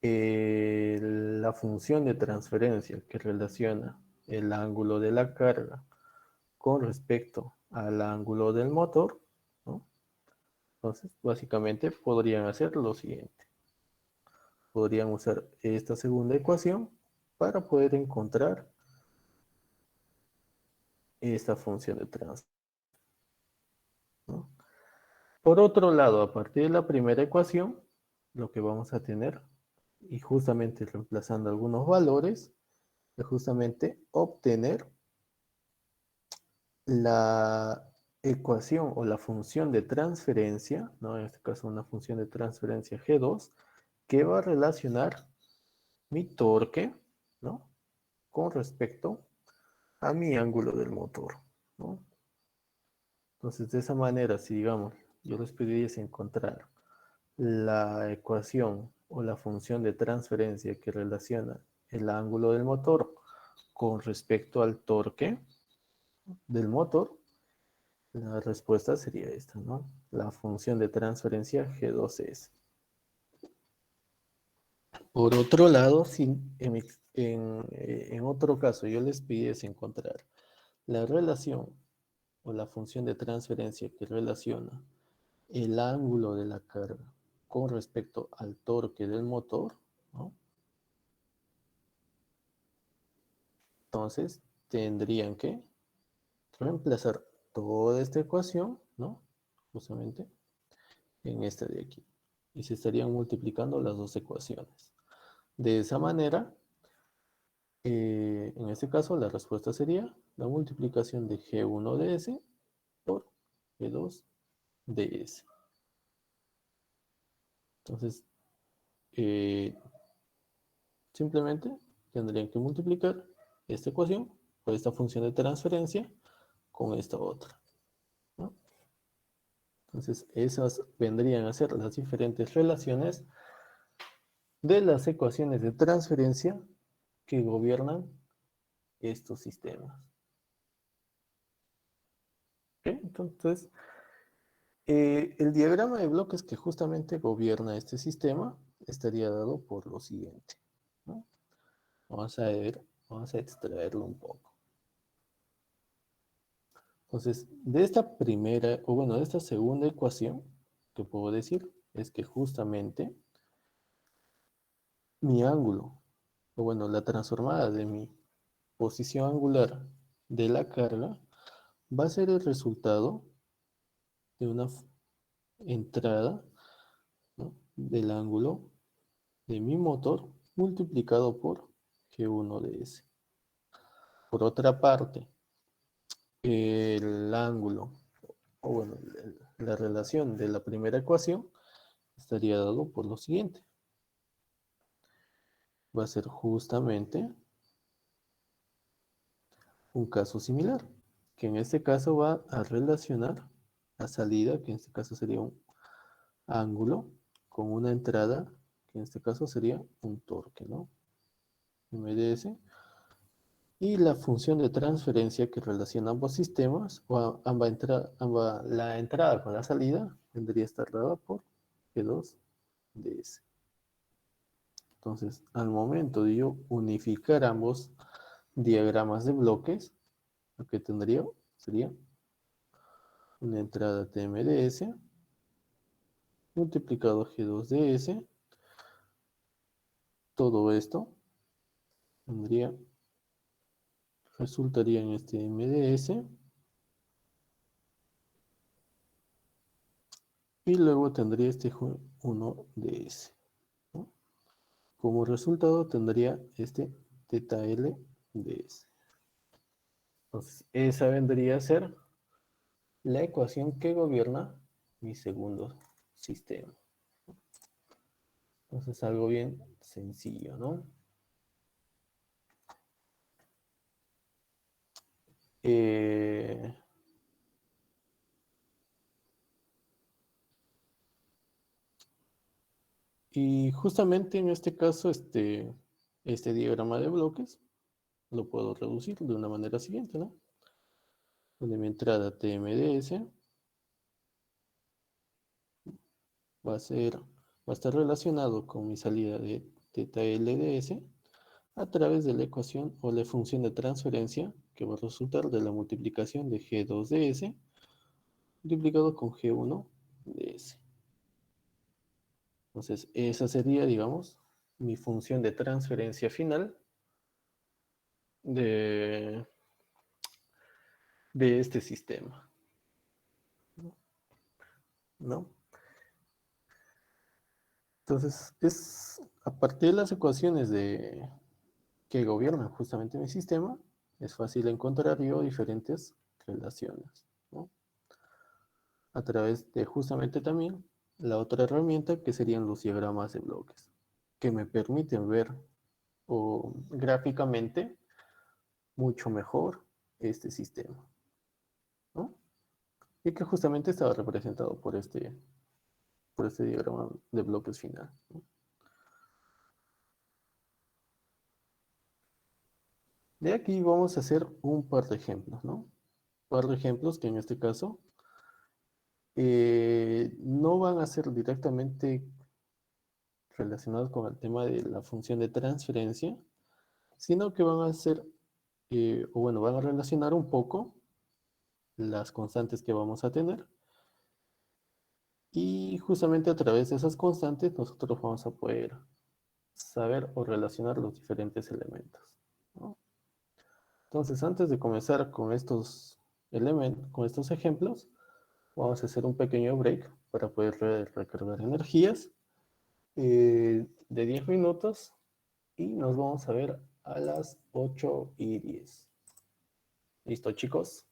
la función de transferencia que relaciona el ángulo de la carga con respecto al ángulo del motor, ¿no? Entonces, básicamente podrían hacer lo siguiente. Podrían usar esta segunda ecuación para poder encontrar esta función de transferencia, ¿no? Por otro lado, a partir de la primera ecuación, lo que vamos a tener, y justamente reemplazando algunos valores, es justamente obtener la ecuación o la función de transferencia, ¿no? En este caso una función de transferencia G2, que va a relacionar mi torque, ¿no? Con respecto a mi ángulo del motor, ¿no? Entonces, de esa manera, si digamos, yo les pidiese encontrar la ecuación o la función de transferencia que relaciona el ángulo del motor con respecto al torque del motor, la respuesta sería esta, ¿no? La función de transferencia G2S. Por otro lado, si en otro caso yo les pidiese encontrar la relación o la función de transferencia que relaciona el ángulo de la carga con respecto al torque del motor, ¿no? Entonces tendrían que reemplazar toda esta ecuación, ¿no? Justamente en esta de aquí. Y se estarían multiplicando las dos ecuaciones. De esa manera, en este caso la respuesta sería la multiplicación de G1 de S por G2 de S. Entonces, simplemente tendrían que multiplicar esta ecuación por esta función de transferencia con esta otra, ¿no? Entonces, esas vendrían a ser las diferentes relaciones de las ecuaciones de transferencia que gobiernan estos sistemas. ¿Okay? Entonces, el diagrama de bloques que justamente gobierna este sistema estaría dado por lo siguiente, ¿no? Vamos a ver, vamos a extraerlo un poco. Entonces, de esta primera, o bueno, de esta segunda ecuación, que puedo decir es que justamente mi ángulo, o bueno, la transformada de mi posición angular de la carga va a ser el resultado de una entrada, ¿no?, del ángulo de mi motor multiplicado por G1 de S. Por otra parte, el ángulo, o bueno, la relación de la primera ecuación estaría dado por lo siguiente. Va a ser justamente un caso similar, que en este caso va a relacionar la salida, que en este caso sería un ángulo, con una entrada, que en este caso sería un torque, ¿no? MDS. Y la función de transferencia que relaciona ambos sistemas, o la entrada con la salida, tendría que estar dada por G2 de S. Entonces, al momento de yo unificar ambos diagramas de bloques, lo que tendría sería una entrada TMDS multiplicado G2 de S. Todo esto resultaría en este MDS. Y luego tendría este 1 de S, ¿no? Como resultado tendría este teta L de S. Entonces, esa vendría a ser la ecuación que gobierna mi segundo sistema. Entonces, algo bien sencillo, ¿no? Y justamente en este caso, este diagrama de bloques lo puedo reducir de una manera siguiente, ¿no? Donde mi entrada TMDS va a estar relacionado con mi salida de teta LDS a través de la ecuación o la función de transferencia que va a resultar de la multiplicación de G2 de S multiplicado con G1 de S. Entonces, esa sería, digamos, mi función de transferencia final de este sistema, ¿no? Entonces, es a partir de las ecuaciones que gobiernan justamente mi sistema, es fácil encontrar yo diferentes relaciones, ¿no? A través de justamente también la otra herramienta que serían los diagramas de bloques, que me permiten ver gráficamente mucho mejor este sistema, ¿no? Y que justamente estaba representado por este diagrama de bloques final, ¿no? De aquí vamos a hacer un par de ejemplos, ¿no? Un par de ejemplos que en este caso no van a ser directamente relacionados con el tema de la función de transferencia, sino que van a ser, o bueno, van a relacionar un poco las constantes que vamos a tener. Y justamente a través de esas constantes nosotros vamos a poder saber o relacionar los diferentes elementos, ¿no? Entonces, antes de comenzar con estos elementos, con estos ejemplos, vamos a hacer un pequeño break para poder recargar energías de 10 minutos y nos vamos a ver a las 8:10. ¿Listo, chicos?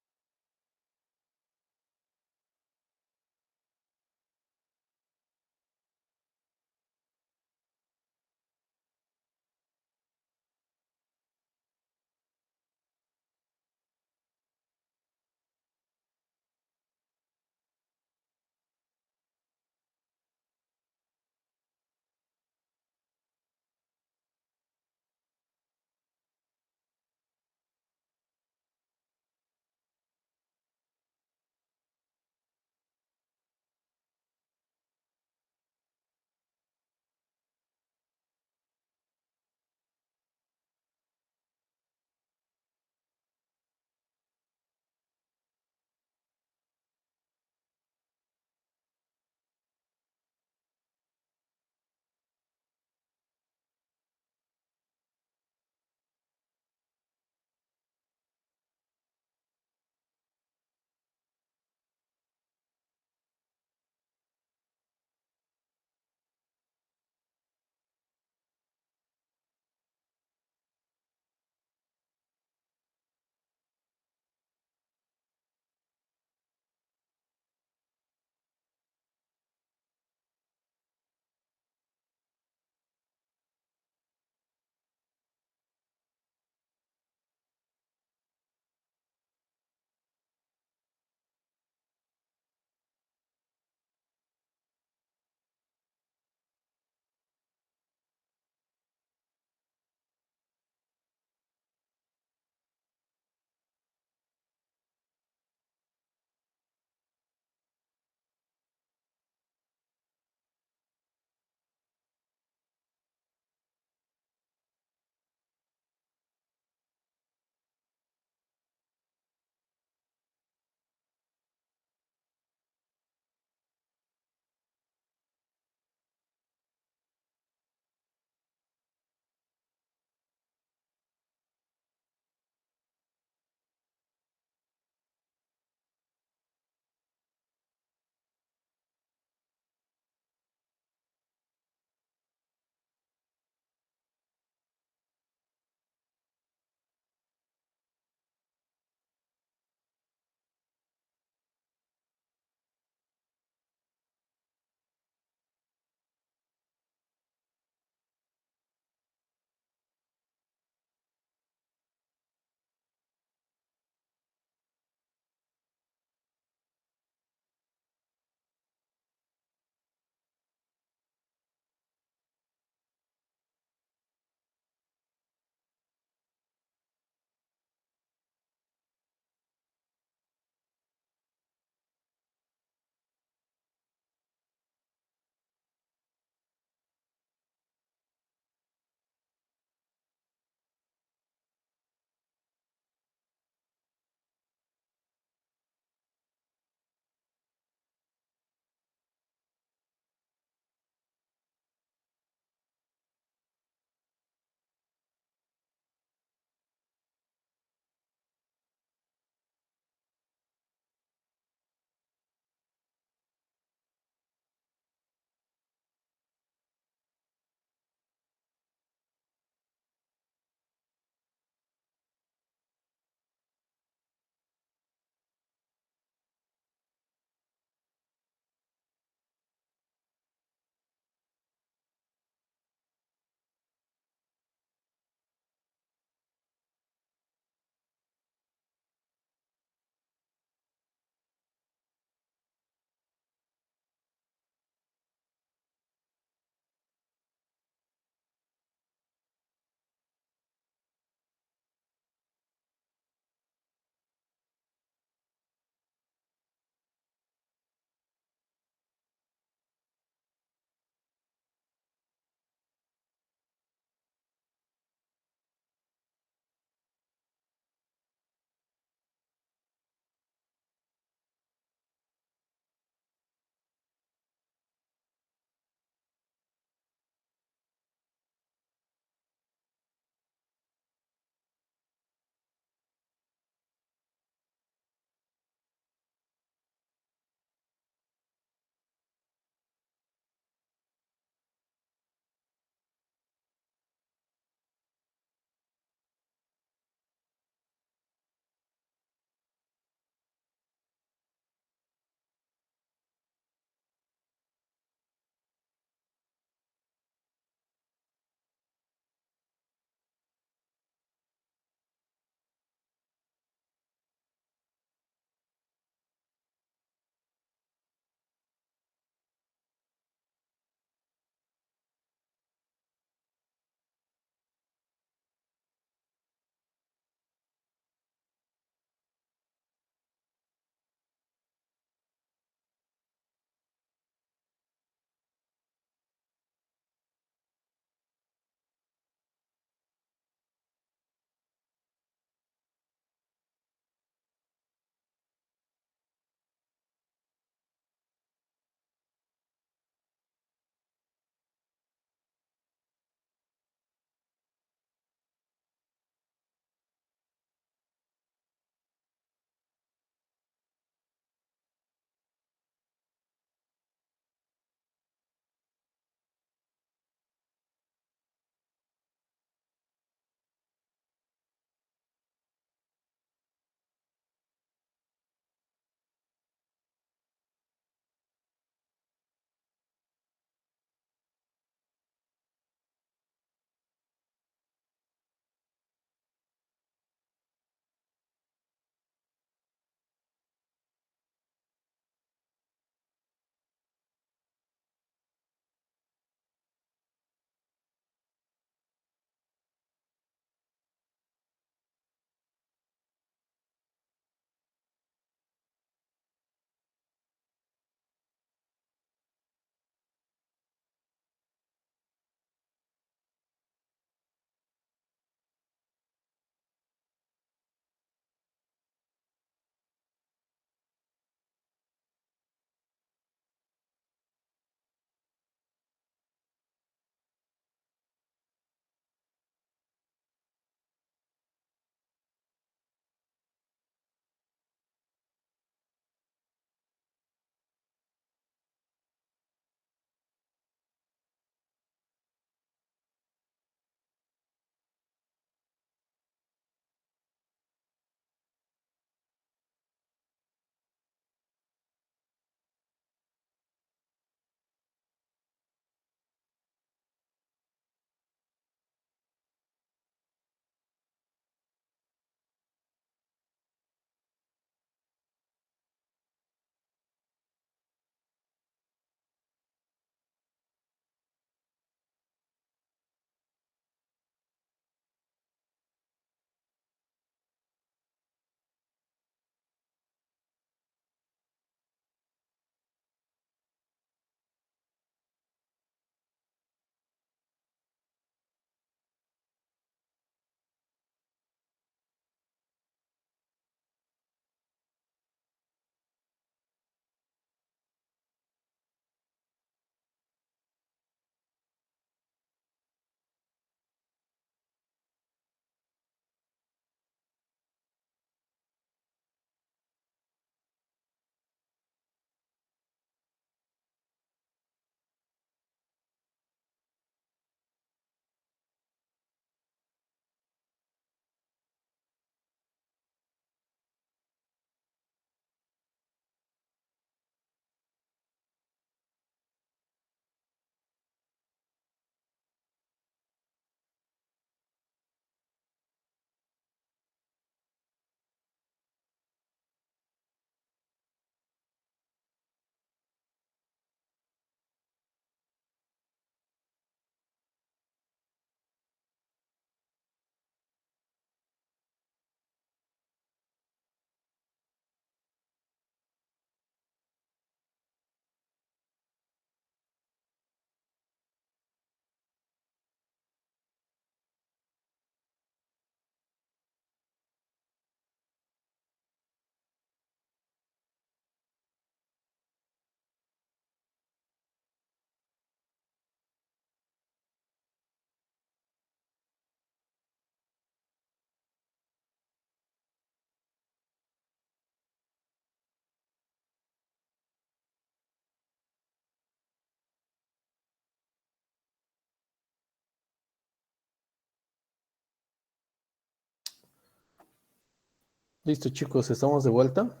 Listo, chicos, estamos de vuelta.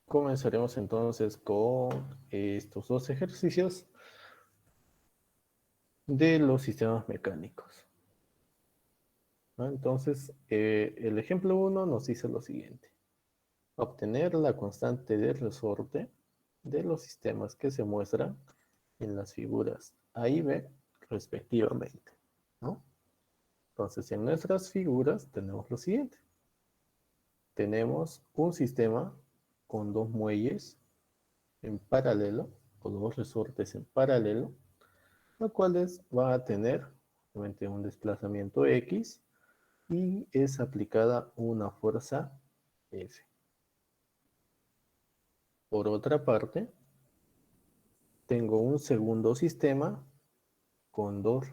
Comenzaremos entonces con estos dos ejercicios de los sistemas mecánicos, ¿no? Entonces, el ejemplo 1 nos dice lo siguiente. Obtener la constante de resorte de los sistemas que se muestran en las figuras A y B respectivamente, ¿no? Entonces, en nuestras figuras tenemos lo siguiente. Tenemos un sistema con dos muelles en paralelo, o dos resortes en paralelo, los cuales van a tener obviamente un desplazamiento X y es aplicada una fuerza F. Por otra parte, tengo un segundo sistema con dos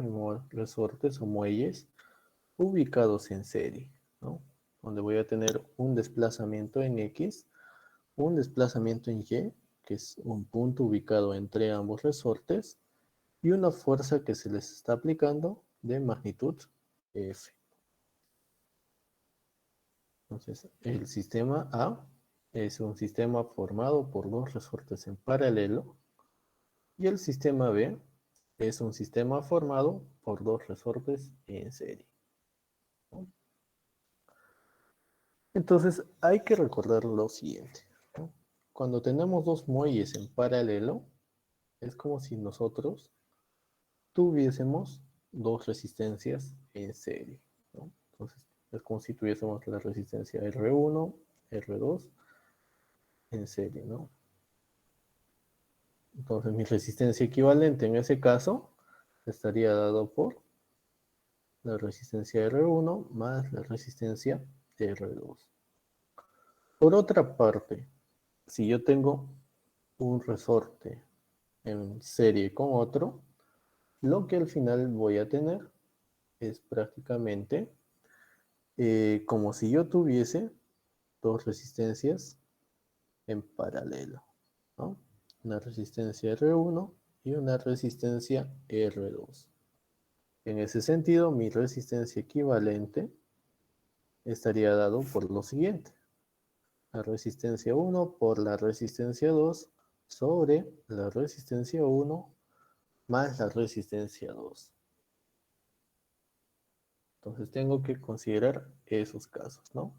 resortes o muelles ubicados en serie, ¿no? Donde voy a tener un desplazamiento en X, un desplazamiento en Y, que es un punto ubicado entre ambos resortes, y una fuerza que se les está aplicando de magnitud F. Entonces, el sistema A es un sistema formado por dos resortes en paralelo y el sistema B es un sistema formado por dos resortes en serie, ¿no? Entonces, hay que recordar lo siguiente, ¿no? Cuando tenemos dos muelles en paralelo, es como si nosotros tuviésemos dos resistencias en serie, ¿no? Entonces, es como si tuviésemos la resistencia R1, R2 en serie, ¿no? Entonces, mi resistencia equivalente en ese caso estaría dado por la resistencia R1 más la resistencia R2. Por otra parte, si yo tengo un resorte en serie con otro, lo que al final voy a tener es prácticamente como si yo tuviese dos resistencias en paralelo, ¿no? Una resistencia R1 y una resistencia R2. En ese sentido, mi resistencia equivalente estaría dado por lo siguiente. La resistencia 1 por la resistencia 2 sobre la resistencia 1 más la resistencia 2. Entonces tengo que considerar esos casos, ¿no?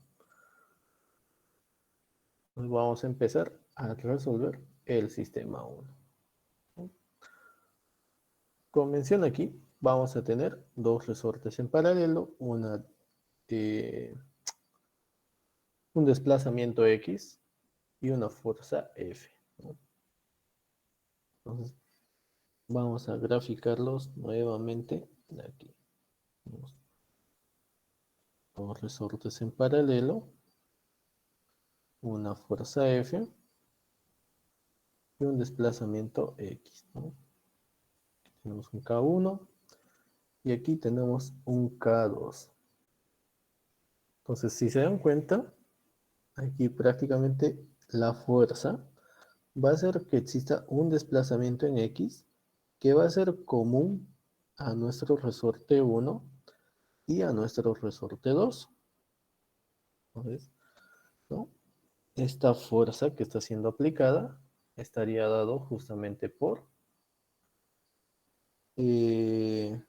Entonces vamos a empezar a resolver el sistema 1. Como menciona aquí, vamos a tener dos resortes en paralelo, un desplazamiento X y una fuerza F, ¿no? Entonces vamos a graficarlos nuevamente de aquí. Tenemos dos resortes en paralelo, una fuerza F y un desplazamiento X, ¿no? Tenemos un K1 y aquí tenemos un K2. Entonces, si se dan cuenta, aquí prácticamente la fuerza va a hacer que exista un desplazamiento en X que va a ser común a nuestro resorte 1 y a nuestro resorte 2. Entonces, ¿no? Esta fuerza que está siendo aplicada estaría dado justamente por, eh,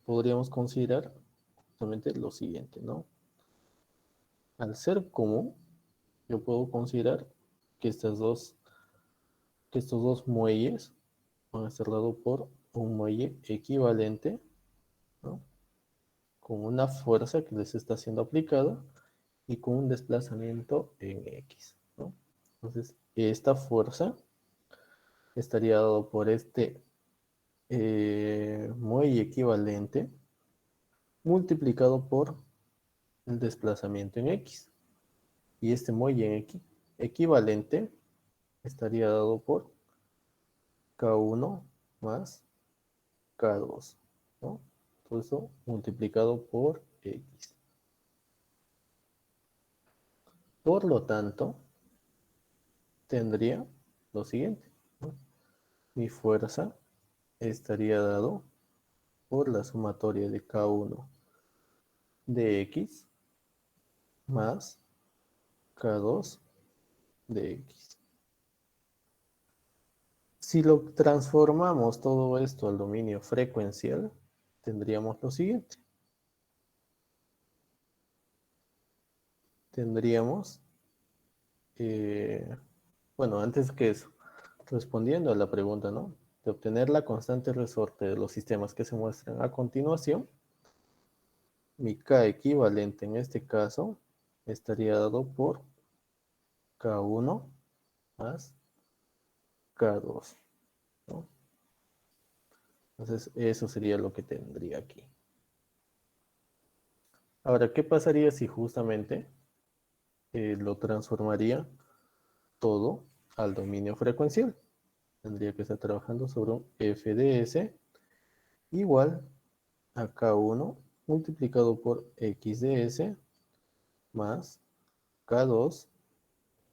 podríamos considerar justamente lo siguiente, ¿no? Al ser común, yo puedo considerar que estos dos muelles van a ser dados por un muelle equivalente, ¿no? Con una fuerza que les está siendo aplicada y con un desplazamiento en X, ¿no? Entonces, esta fuerza estaría dado por este muelle equivalente multiplicado por el desplazamiento en X. Y este muelle equivalente estaría dado por K1 más K2, ¿no? Todo eso multiplicado por X. Por lo tanto, tendría lo siguiente, ¿no? Mi fuerza estaría dado por la sumatoria de K1 de X más K2 de X. Si lo transformamos todo esto al dominio frecuencial, tendríamos lo siguiente. Tendríamos, bueno, antes que eso, respondiendo a la pregunta, ¿no? De obtener la constante resorte de los sistemas que se muestran a continuación, mi K equivalente en este caso estaría dado por K1 más K2, ¿no? Entonces, eso sería lo que tendría aquí. Ahora, ¿qué pasaría si justamente lo transformaría todo al dominio frecuencial? Tendría que estar trabajando sobre un f de s igual a K1 multiplicado por x de s más K2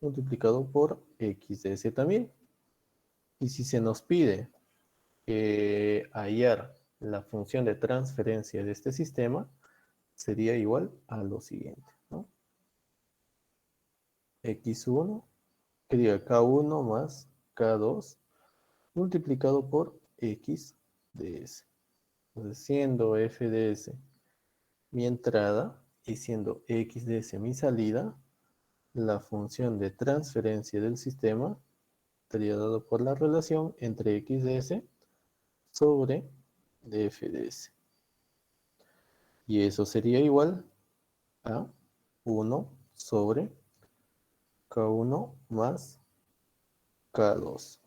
multiplicado por x de s también. Y si se nos pide hallar la función de transferencia de este sistema, sería igual a lo siguiente, ¿no? X1, que diga K1 más K2 multiplicado por X de S. Entonces, siendo F de S mi entrada y siendo X de S mi salida, la función de transferencia del sistema estaría dado por la relación entre X de S sobre F de S. Y eso sería igual a 1 sobre K1 más K2.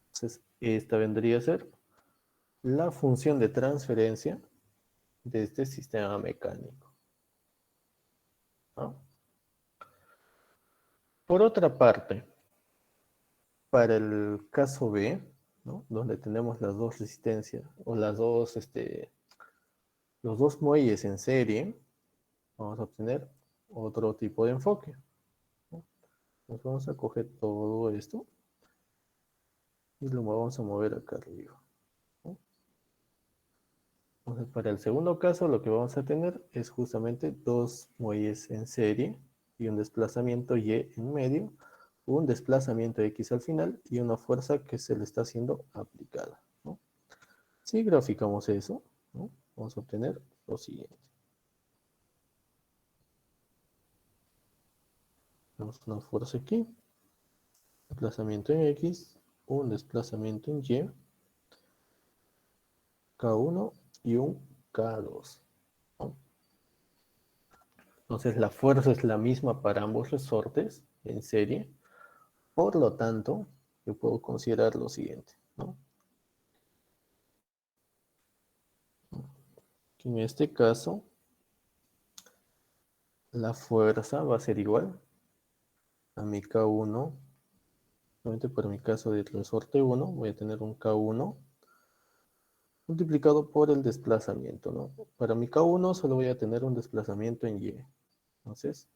Entonces, esta vendría a ser la función de transferencia de este sistema mecánico, ¿no? Por otra parte, para el caso B, ¿no? Donde tenemos las dos resistencias o los dos muelles en serie, vamos a obtener otro tipo de enfoque, ¿no? Nos vamos a coger todo esto y lo vamos a mover acá arriba, ¿no? Entonces, para el segundo caso, lo que vamos a tener es justamente dos muelles en serie y un desplazamiento Y en medio, un desplazamiento X al final y una fuerza que se le está siendo aplicada, ¿no? Si graficamos eso, ¿no? Vamos a obtener lo siguiente. Tenemos una fuerza aquí, desplazamiento en X, un desplazamiento en Y, K1 y un K2, ¿no? Entonces la fuerza es la misma para ambos resortes en serie. Por lo tanto, yo puedo considerar lo siguiente, ¿no? Que en este caso, la fuerza va a ser igual a mi K1. Solamente para mi caso del resorte 1, voy a tener un K1 multiplicado por el desplazamiento, ¿no? Para mi K1 solo voy a tener un desplazamiento en Y. Entonces,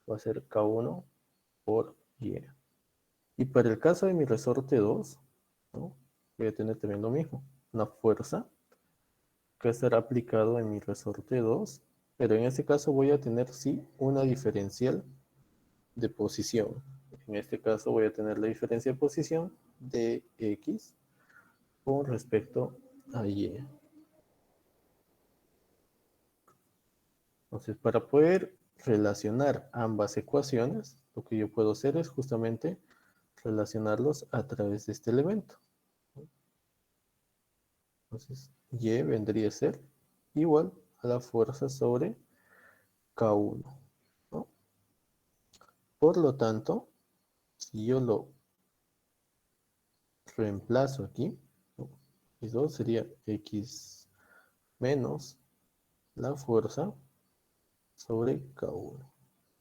va a ser K1 por Y. Y para el caso de mi resorte 2, ¿no? Voy a tener también lo mismo. Una fuerza que será aplicado en mi resorte 2, pero en este caso voy a tener sí una diferencial de posición. En este caso voy a tener la diferencia de posición de X con respecto a Y. Entonces, para poder relacionar ambas ecuaciones, lo que yo puedo hacer es justamente relacionarlos a través de este elemento. Entonces, Y vendría a ser igual a la fuerza sobre K1, ¿no? Por lo tanto, si yo lo reemplazo aquí, ¿no? Eso sería X menos la fuerza sobre K1,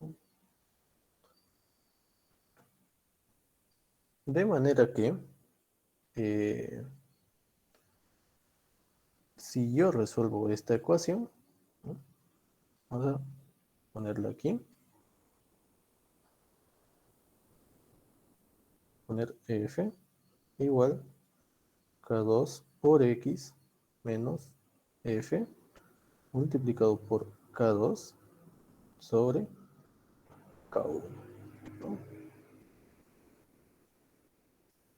¿no? De manera que, eh, si yo resuelvo esta ecuación, ¿no? Vamos a ponerla aquí. poner F igual K2 por X menos F multiplicado por K2 sobre K1, ¿no?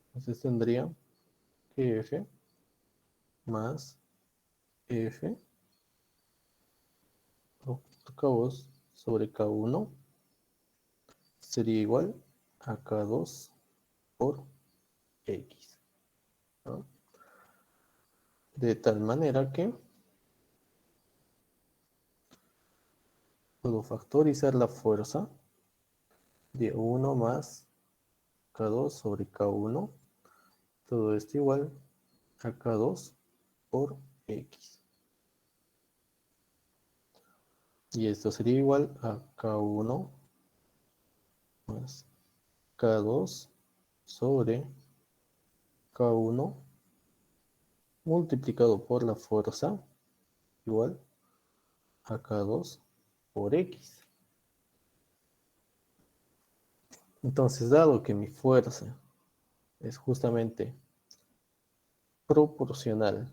Entonces tendría que F más F por K2 sobre K1 sería igual a K2 por X, ¿no? De tal manera que puedo factorizar la fuerza de 1 más K2 sobre K1. Todo esto igual a K2 por X. Y esto sería igual a K1 más K2 sobre K1 multiplicado por la fuerza igual a K2 por X. Entonces, dado que mi fuerza es justamente proporcional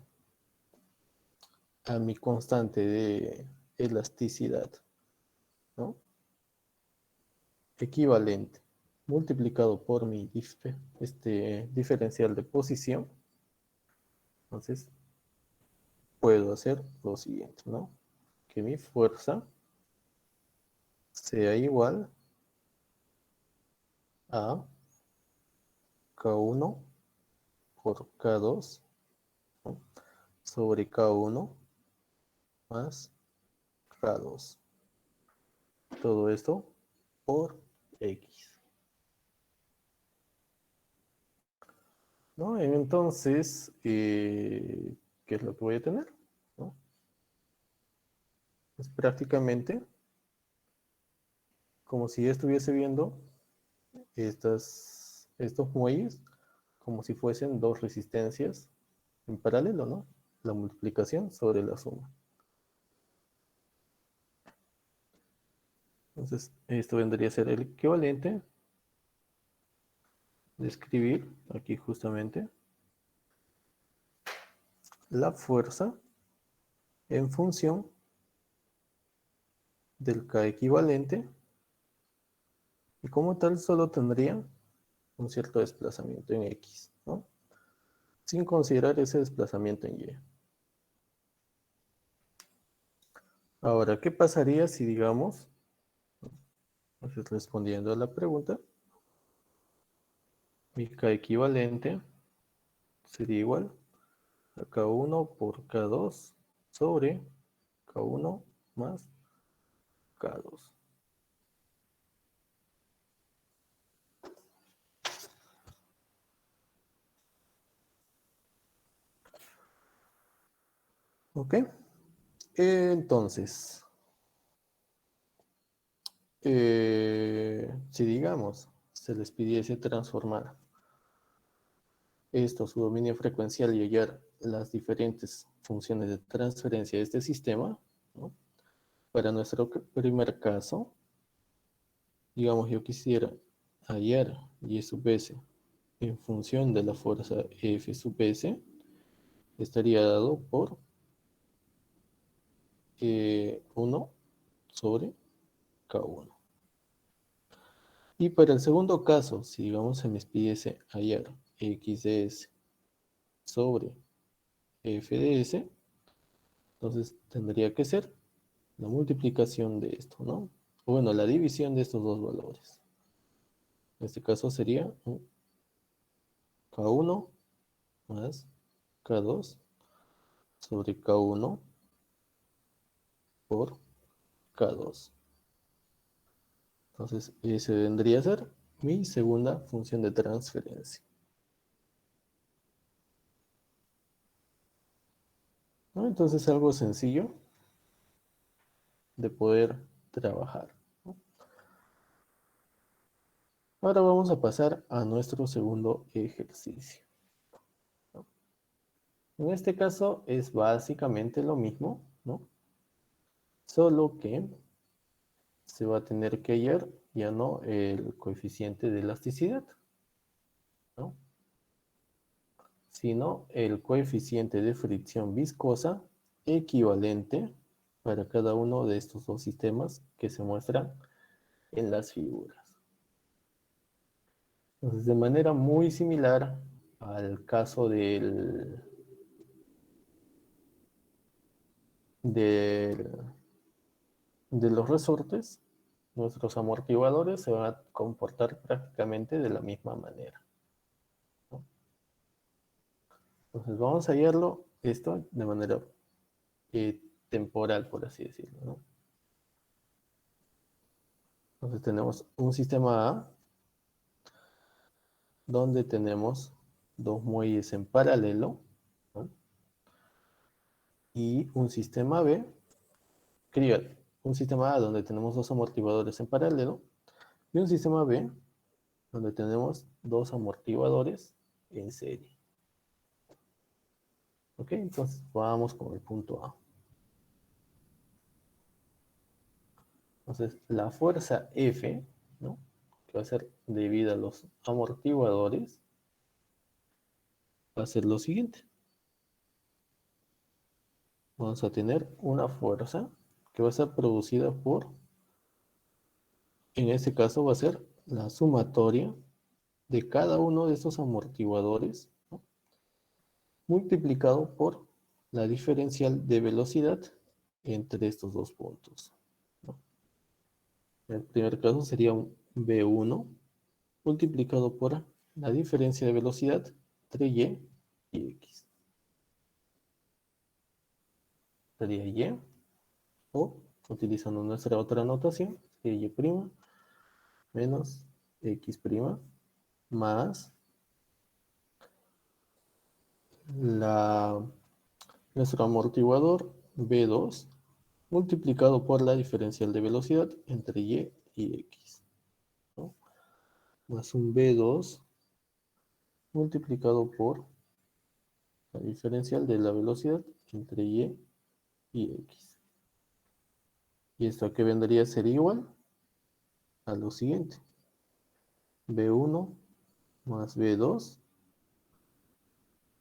a mi constante de elasticidad, ¿no? Equivalente multiplicado por mi diferencial de posición, entonces puedo hacer lo siguiente, ¿no? Que mi fuerza sea igual a K1 por K2, ¿no? Sobre K1 más K2. Todo esto por X, ¿no? Entonces, ¿qué es lo que voy a tener? ¿No? Es prácticamente como si estuviese viendo estos muelles como si fuesen dos resistencias en paralelo, ¿no? La multiplicación sobre la suma. Entonces, esto vendría a ser el equivalente de escribir aquí justamente la fuerza en función del K equivalente y como tal solo tendría un cierto desplazamiento en X, ¿no? Sin considerar ese desplazamiento en Y. Ahora, ¿qué pasaría si digamos, entonces respondiendo a la pregunta, mi K equivalente sería igual a K1 por K2 sobre K1 más K2. ¿Ok? Entonces, si digamos, se les pidiese transformar esto, su dominio frecuencial y hallar las diferentes funciones de transferencia de este sistema, ¿no? Para nuestro primer caso, digamos, yo quisiera hallar y sub s en función de la fuerza F sub s, estaría dado por 1 sobre K1. Y para el segundo caso, si digamos se me pidiese hallar x de s sobre f de s, entonces tendría que ser la multiplicación de esto, ¿no? O bueno, la división de estos dos valores. En este caso sería K1 más K2 sobre K1 por K2. Entonces, ese vendría a ser mi segunda función de transferencia, ¿no? Entonces, algo sencillo de poder trabajar, ¿no? Ahora vamos a pasar a nuestro segundo ejercicio, ¿no? En este caso es básicamente lo mismo, ¿no? Solo que se va a tener que hallar ya no el coeficiente de elasticidad, ¿no? Sino el coeficiente de fricción viscosa equivalente para cada uno de estos dos sistemas que se muestran en las figuras. Entonces, de manera muy similar al caso de los resortes, nuestros amortiguadores se van a comportar prácticamente de la misma manera, ¿no? Entonces vamos a hallarlo esto de manera temporal, por así decirlo, ¿no? Entonces tenemos un sistema A donde tenemos dos muelles en paralelo, ¿no? Y un sistema B, un sistema A donde tenemos dos amortiguadores en paralelo y un sistema B donde tenemos dos amortiguadores en serie. Ok, entonces vamos con el punto A. Entonces la fuerza F, ¿no?, que va a ser debida a los amortiguadores, va a ser lo siguiente. Vamos a tener una fuerza que va a ser producida por, en este caso va a ser la sumatoria de cada uno de estos amortiguadores, ¿no?, multiplicado por la diferencial de velocidad entre estos dos puntos, ¿no? En el primer caso sería un V1 multiplicado por la diferencia de velocidad entre Y y X. Sería Y, o utilizando nuestra otra notación, sería Y' menos X' más nuestro amortiguador V2 multiplicado por la diferencial de velocidad entre Y y X, ¿no?, más un V2 multiplicado por la diferencial de la velocidad entre Y y X. ¿Y esto a qué vendría a ser igual? A lo siguiente. V1 más V2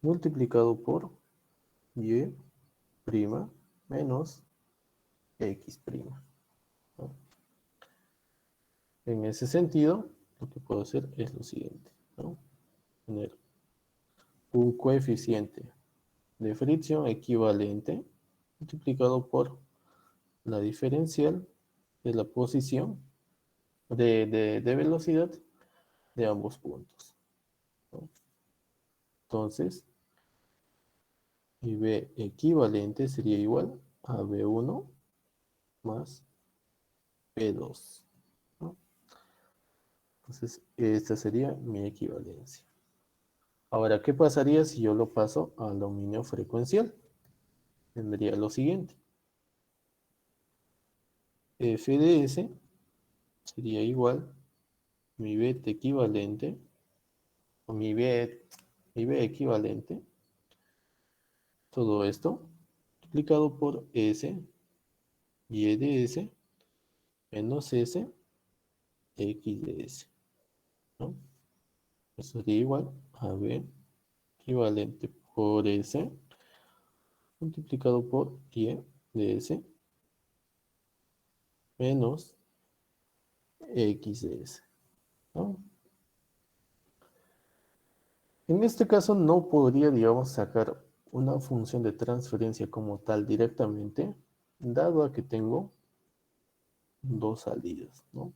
multiplicado por Y' menos X', ¿no? En ese sentido, lo que puedo hacer es lo siguiente, ¿no?, tener un coeficiente de fricción equivalente multiplicado por la diferencial de la posición de velocidad de ambos puntos, ¿no? Entonces, V equivalente sería igual a V1 más V2, ¿no? Entonces, esta sería mi equivalencia. Ahora, ¿qué pasaría si yo lo paso al dominio frecuencial? Tendría lo siguiente. F de S sería igual mi B equivalente, o mi B equivalente, todo esto multiplicado por S, Y de S, menos S, X de S, ¿no? Eso sería igual a B equivalente por S multiplicado por Y de S menos X de S, ¿no? En este caso no podría, digamos, sacar una función de transferencia como tal directamente, dado a que tengo dos salidas, ¿no?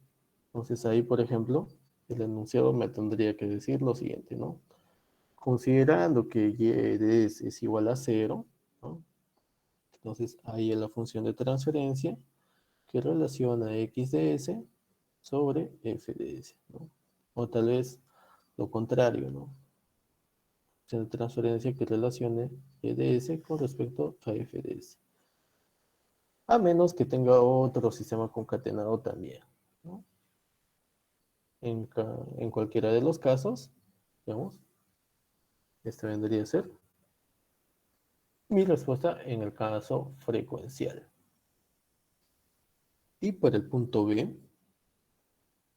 Entonces ahí, por ejemplo, el enunciado me tendría que decir lo siguiente, ¿no? Considerando que Y de S es igual a 0, ¿no? Entonces ahí es la función de transferencia que relaciona X de S sobre F de S, ¿no? O tal vez lo contrario, ¿no? Función de transferencia que relacione Y de S con respecto a F de S. A menos que tenga otro sistema concatenado también, ¿no? En cualquiera de los casos, digamos, esta vendría a ser mi respuesta en el caso frecuencial. Y para el punto B,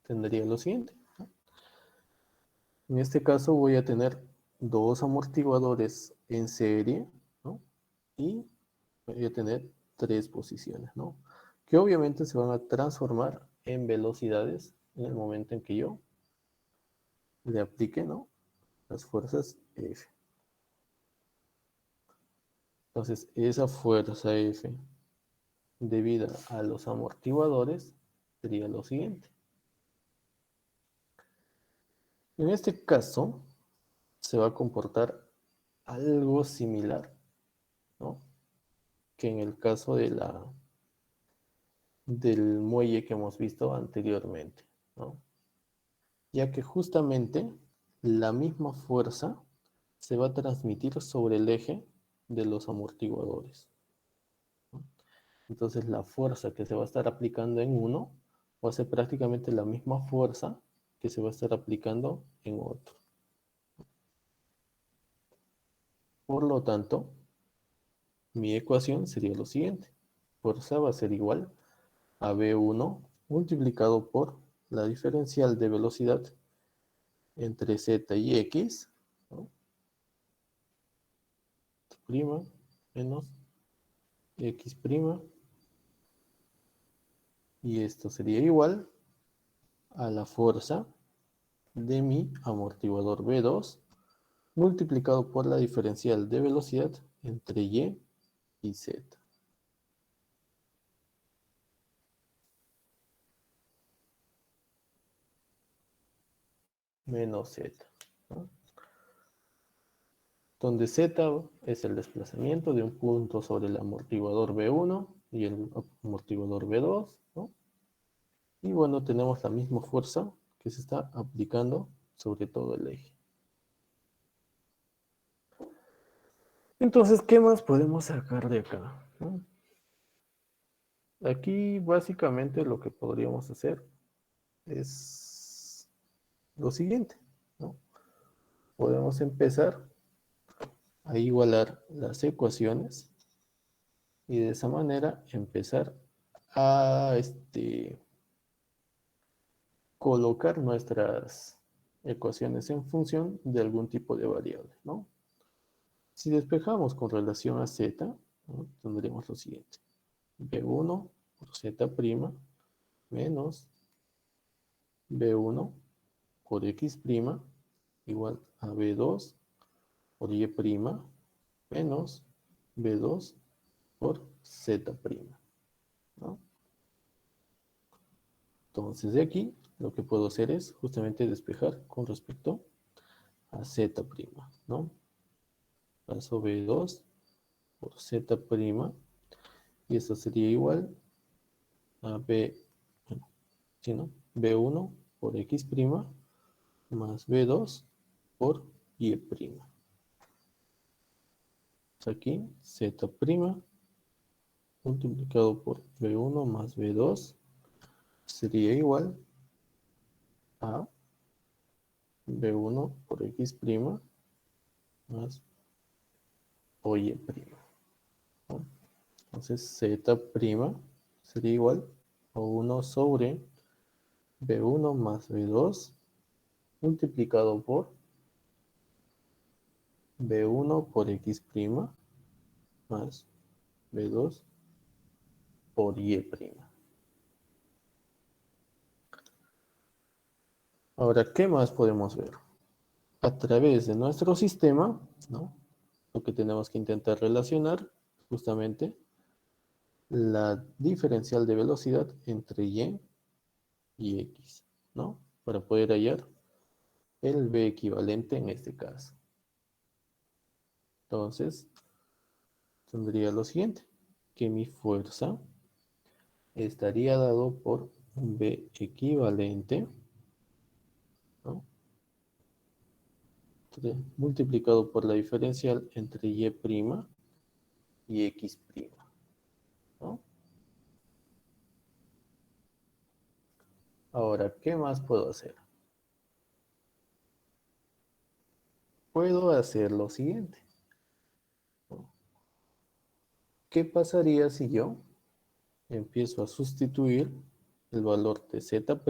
tendría lo siguiente, ¿no? En este caso voy a tener dos amortiguadores en serie, ¿no? Y voy a tener tres posiciones, ¿no? Que obviamente se van a transformar en velocidades en el momento en que yo le aplique, ¿no? Las fuerzas F. Entonces, esa fuerza F debida a los amortiguadores sería lo siguiente. En este caso, se va a comportar algo similar, ¿no? Que en el caso de del muelle que hemos visto anteriormente, ¿no? Ya que justamente la misma fuerza se va a transmitir sobre el eje de los amortiguadores, ¿no? Entonces la fuerza que se va a estar aplicando en uno va a ser prácticamente la misma fuerza que se va a estar aplicando en otro. Por lo tanto, mi ecuación sería lo siguiente. Fuerza va a ser igual a V1 multiplicado por la diferencial de velocidad entre Z y X, ¿no? Prima menos X prima. Y esto sería igual a la fuerza de mi amortiguador V2 multiplicado por la diferencial de velocidad entre Y y Z. Menos Z, ¿no? Donde Z es el desplazamiento de un punto sobre el amortiguador V1 y el amortiguador V2, ¿no? Y bueno, tenemos la misma fuerza que se está aplicando sobre todo el eje. Entonces, ¿qué más podemos sacar de acá, ¿no? Aquí básicamente lo que podríamos hacer es lo siguiente, ¿no? Podemos empezar a igualar las ecuaciones y de esa manera empezar a colocar nuestras ecuaciones en función de algún tipo de variable, ¿no? Si despejamos con relación a z, ¿no? Tendremos lo siguiente. B1 por z' menos B1 por x' igual a B2 por y' menos B2 por z', ¿no? Entonces de aquí lo que puedo hacer es justamente despejar con respecto a z', ¿no? Paso B2 por z', y esto sería igual a B, bueno, ¿sí, no? B1 por x' más B2 por y'. Aquí z' multiplicado por B1 más B2 sería igual a B1 por x' más y', ¿no? Entonces z' sería igual a 1 sobre B1 más B2 multiplicado por B1 por x' más B2 por y'. Ahora, ¿qué más podemos ver? A través de nuestro sistema, ¿no? Lo que tenemos que intentar relacionar justamente la diferencial de velocidad entre y x, ¿no? Para poder hallar el b equivalente en este caso. Entonces, tendría lo siguiente, que mi fuerza estaría dado por un b equivalente, ¿no? Multiplicado por la diferencial entre y' y x', ¿no? Ahora, ¿qué más puedo hacer? Puedo hacer lo siguiente, ¿no? ¿Qué pasaría si yo empiezo a sustituir el valor de z'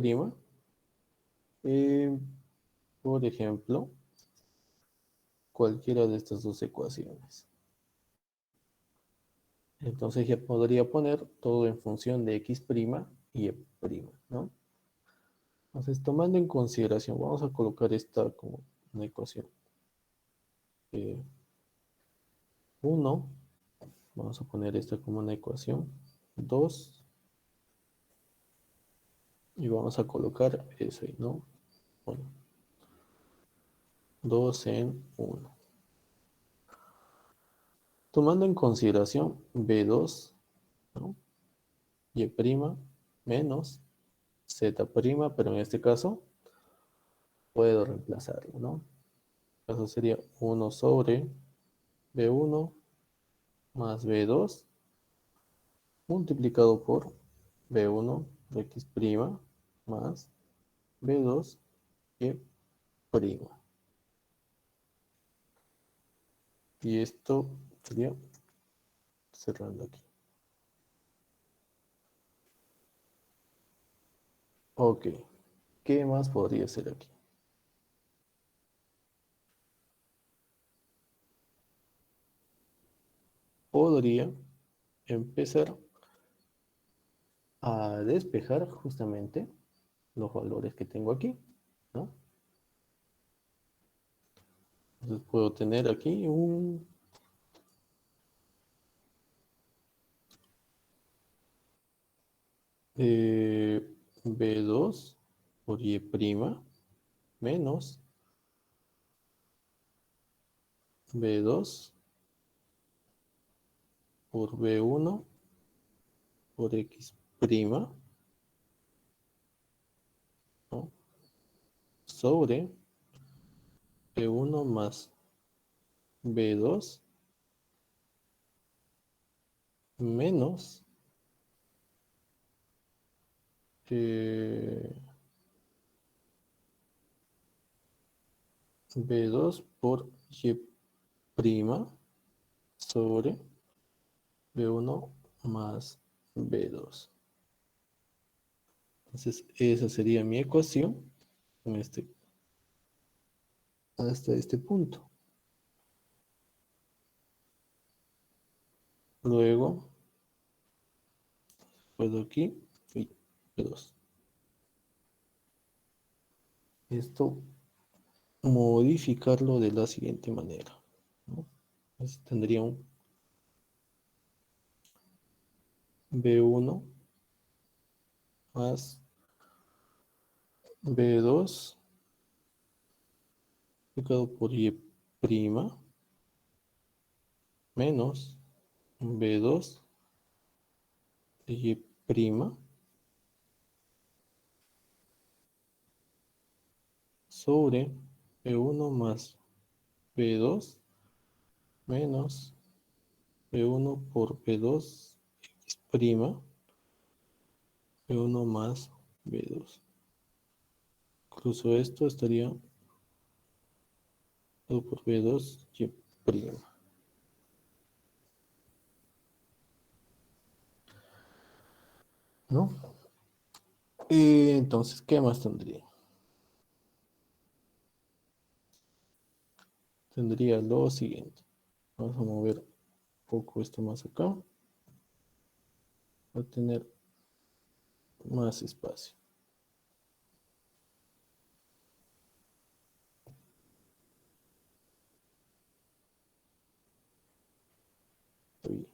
por ejemplo, cualquiera de estas dos ecuaciones. Entonces ya podría poner todo en función de x' y y', ¿no? Entonces, tomando en consideración, vamos a colocar esta como una ecuación. 1, vamos a poner esta como una ecuación. 2, y vamos a colocar eso ahí, ¿no? Bueno, 2 en 1. Tomando en consideración B2, ¿no? Y' menos Z', pero en este caso puedo reemplazarlo, ¿no? Eso sería 1 sobre B1 más B2 multiplicado por B1 de X' más B2 Y'. Y esto sería cerrando aquí. Ok. ¿Qué más podría ser aquí? Podría empezar a despejar justamente los valores que tengo aquí, ¿no? Entonces puedo tener aquí un B2 por Y' menos B2 por B1 por X', ¿no? Sobre B1 más B2 menos eh, B2 por Y' sobre B1 más B2. Entonces, esa sería mi ecuación en hasta este punto. Luego, puedo aquí y B2. Esto modificarlo de la siguiente manera, ¿no? Entonces, tendría un B1 más B2 multiplicado por Y' menos B2 de Y' sobre B1 más B2 menos B1 por B2 X', B1 más B2. Incluso esto estaría todo por B2 Y', ¿no? Y entonces, ¿qué más tendría? Tendría lo siguiente. Vamos a mover un poco esto más acá. Va a tener más espacio. Ahí.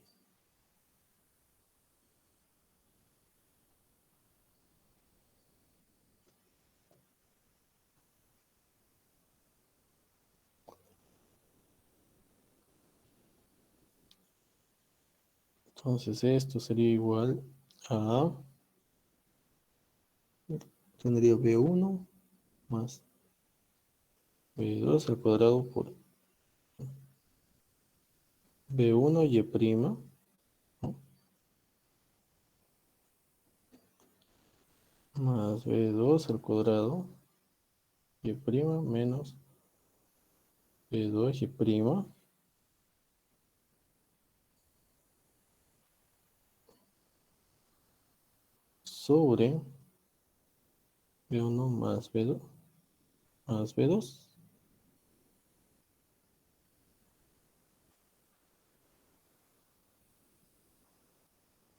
Entonces esto sería igual a, tendría B1 más B2 al cuadrado por B1 Y', ¿no? Más B2 al cuadrado Y' menos B2 Y' sobre B1 más B2 más B2.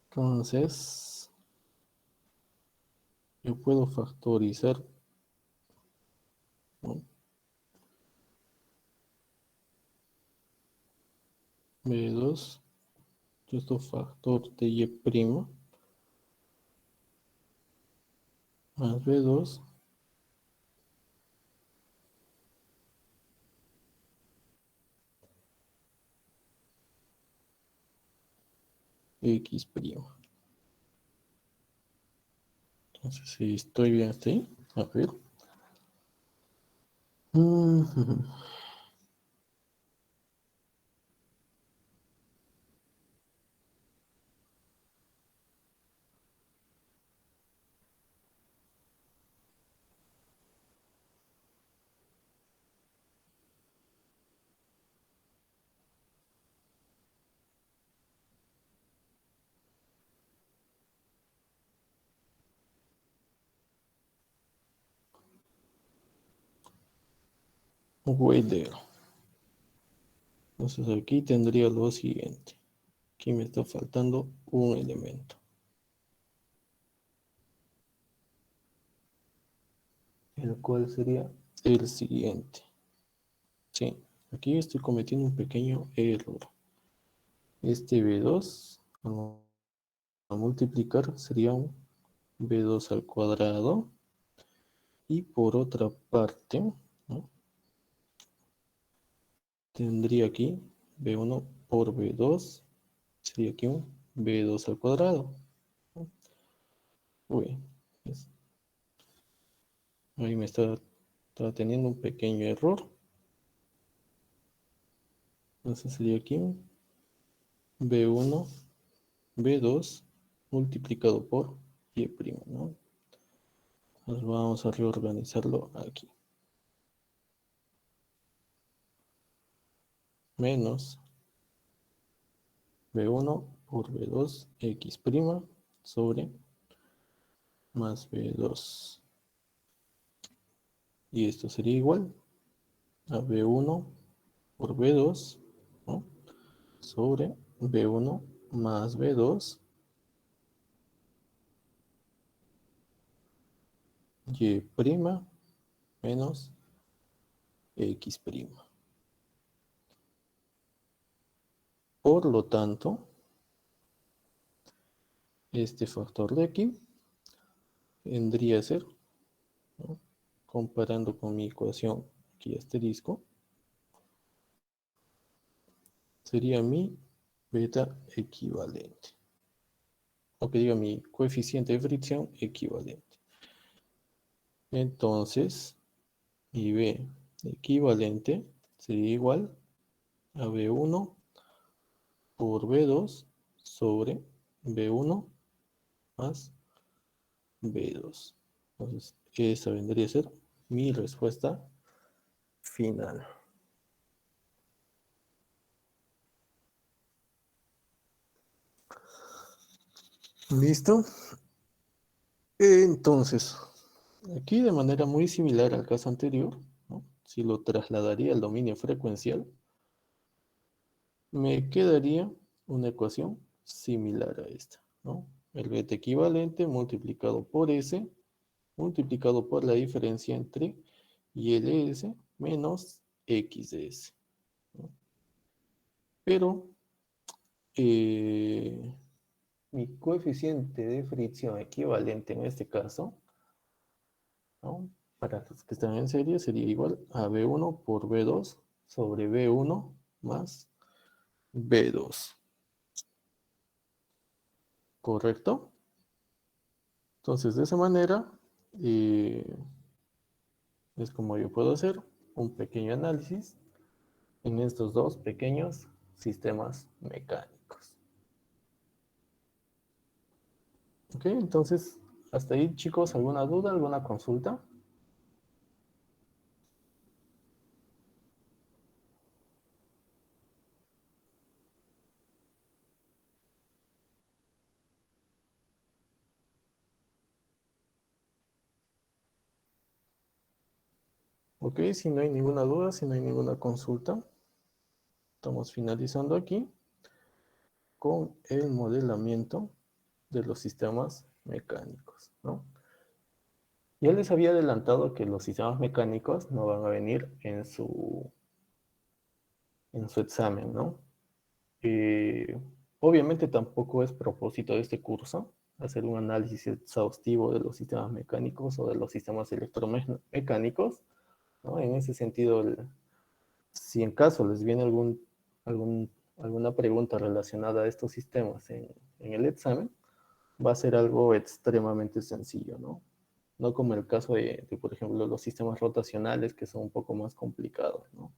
Entonces, yo puedo factorizar, ¿no? B2, esto factor de Y' más B2 X'. Entonces, si estoy bien hasta ahí, a ver. Weather. Entonces aquí tendría lo siguiente. Aquí me está faltando un elemento. El cual sería el siguiente. Sí, aquí estoy cometiendo un pequeño error. Este B2 a multiplicar sería un B2 al cuadrado. Y por otra parte, ¿no? Tendría aquí B1 por B2. Sería aquí un B2 al cuadrado, ¿no? Uy, es- ahí estaba teniendo un pequeño error. Entonces sería aquí un B1, B2 multiplicado por Y', ¿no? Entonces vamos a reorganizarlo aquí. Menos B1 por B2 X' sobre más B2. Y esto sería igual a B1 por B2, ¿no? Sobre B1 más B2 Y' menos X'. Por lo tanto, este factor de aquí vendría a ser, ¿no? Comparando con mi ecuación aquí asterisco, sería mi beta equivalente. O que diga mi coeficiente de fricción equivalente. Entonces, mi B equivalente sería igual a B1 por B2 sobre B1 más B2. Entonces, esa vendría a ser mi respuesta final. ¿Listo? Entonces, aquí de manera muy similar al caso anterior, ¿no? Si lo trasladaría al dominio frecuencial, me quedaría una ecuación similar a esta, ¿no? El beta equivalente multiplicado por S, multiplicado por la diferencia entre y LS menos XS, ¿no? Pero eh, mi coeficiente de fricción equivalente en este caso, ¿no? Para los que están en serie sería igual a B1 por B2 sobre B1 más B2. ¿Correcto? Entonces, de esa manera, es como yo puedo hacer un pequeño análisis en estos dos pequeños sistemas mecánicos. Ok, entonces, hasta ahí, chicos, ¿alguna duda, alguna consulta? Ok, si no hay ninguna duda, si no hay ninguna consulta, estamos finalizando aquí con el modelamiento de los sistemas mecánicos, ¿no? Ya les había adelantado que los sistemas mecánicos no van a venir en su examen, ¿no? Obviamente tampoco es propósito de este curso hacer un análisis exhaustivo de los sistemas mecánicos o de los sistemas electromecánicos, ¿no? En ese sentido, si en caso les viene alguna pregunta relacionada a estos sistemas en el examen, va a ser algo extremadamente sencillo, ¿no? No como el caso por ejemplo, los sistemas rotacionales, que son un poco más complicados, ¿no?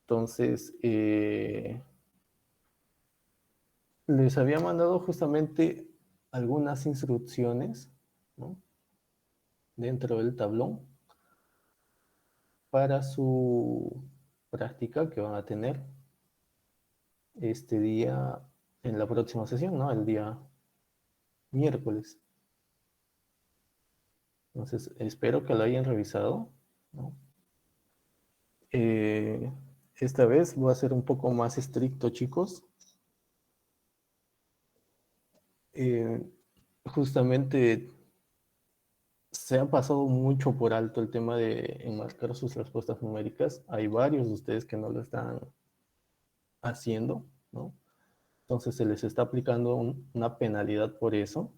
Entonces, les había mandado justamente algunas instrucciones, ¿no? Dentro del tablón para su práctica que van a tener este día en la próxima sesión, ¿no? El día miércoles. Entonces, espero que lo hayan revisado, ¿no? Eh, esta vez voy a ser un poco más estricto, chicos. Justamente se ha pasado mucho por alto el tema de enmarcar sus respuestas numéricas. Hay varios de ustedes que no lo están haciendo, ¿no? Entonces se les está aplicando una penalidad por eso.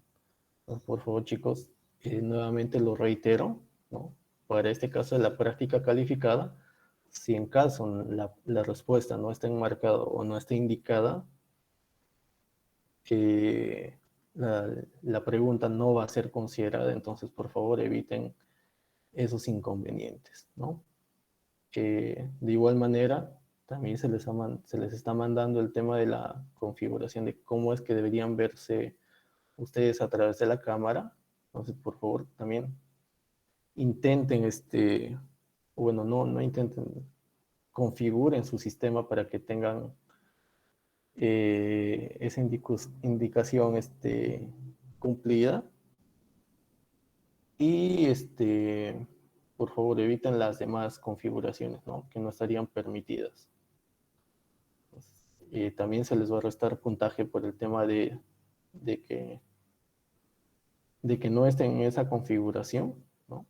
Entonces, por favor, chicos, nuevamente lo reitero, ¿no? Para este caso de la práctica calificada, si en caso la respuesta no está enmarcada o no está indicada, la pregunta no va a ser considerada, entonces por favor eviten esos inconvenientes, ¿no? De igual manera, también se les está mandando el tema de la configuración de cómo es que deberían verse ustedes a través de la cámara. Entonces, por favor, también intenten, bueno, no intenten, configuren su sistema para que tengan esa indicación cumplida. Y por favor, eviten las demás configuraciones, ¿no? Que no estarían permitidas. También se les va a restar puntaje por el tema de que, de que no estén en esa configuración, ¿no?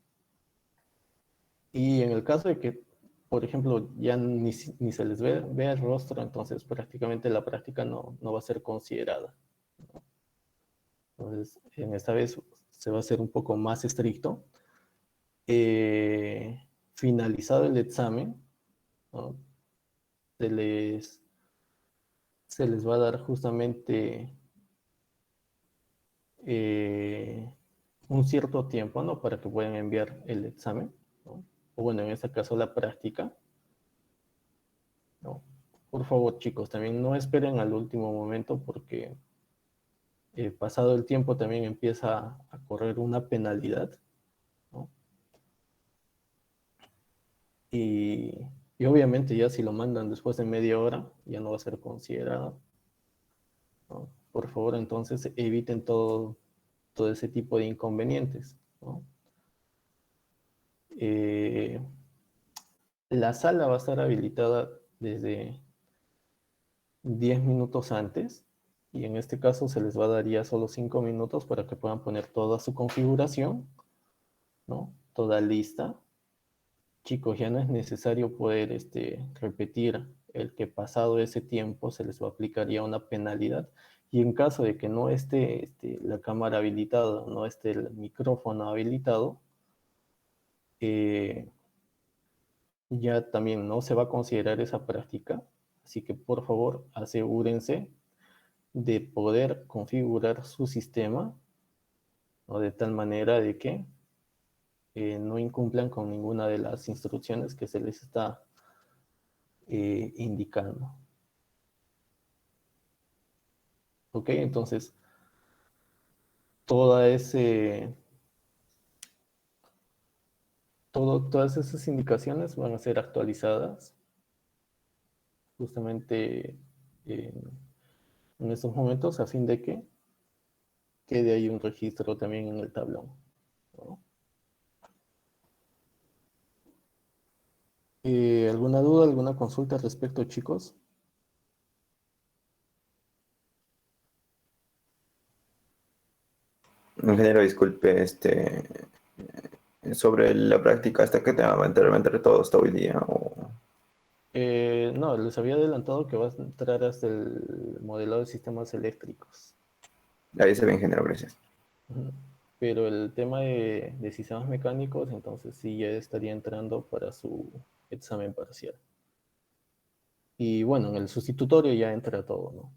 Y en el caso de que, por ejemplo, ya ni se les ve el rostro, entonces prácticamente la práctica no va a ser considerada, ¿no? Entonces, en esta vez se va a hacer un poco más estricto. Finalizado el examen, ¿no? Se les, se les va a dar justamente un cierto tiempo, ¿no? Para que puedan enviar el examen, ¿no? O bueno, en este caso la práctica, ¿no? Por favor, chicos, también no esperen al último momento porque pasado el tiempo también empieza a correr una penalidad, ¿no? Y obviamente ya si lo mandan después de media hora, ya no va a ser considerado, ¿no? Por favor, entonces eviten todo ese tipo de inconvenientes, ¿no? La sala va a estar habilitada desde 10 minutos antes y en este caso se les va a dar ya solo 5 minutos para que puedan poner toda su configuración, ¿no? Toda lista. Chicos, ya no es necesario poder repetir el que pasado ese tiempo se les va a aplicar ya una penalidad. Y en caso de que no esté la cámara habilitada, no esté el micrófono habilitado, ya también no se va a considerar esa práctica. Así que por favor asegúrense de poder configurar su sistema, ¿no? De tal manera de que no incumplan con ninguna de las instrucciones que se les está indicando. Ok, entonces todas esas indicaciones van a ser actualizadas justamente en estos momentos a fin de que quede ahí un registro también en el tablón, ¿no? ¿Alguna duda, alguna consulta al respecto, chicos? Ingeniero, disculpe, sobre la práctica, ¿hasta qué tema va a entrar todo hasta hoy día? No, les había adelantado que vas a entrar hasta el modelado de sistemas eléctricos. Ahí se ve, ingeniero, gracias. Ujú. Pero el tema de sistemas mecánicos, entonces sí ya estaría entrando para su examen parcial. Y bueno, en el sustitutorio ya entra todo, ¿no?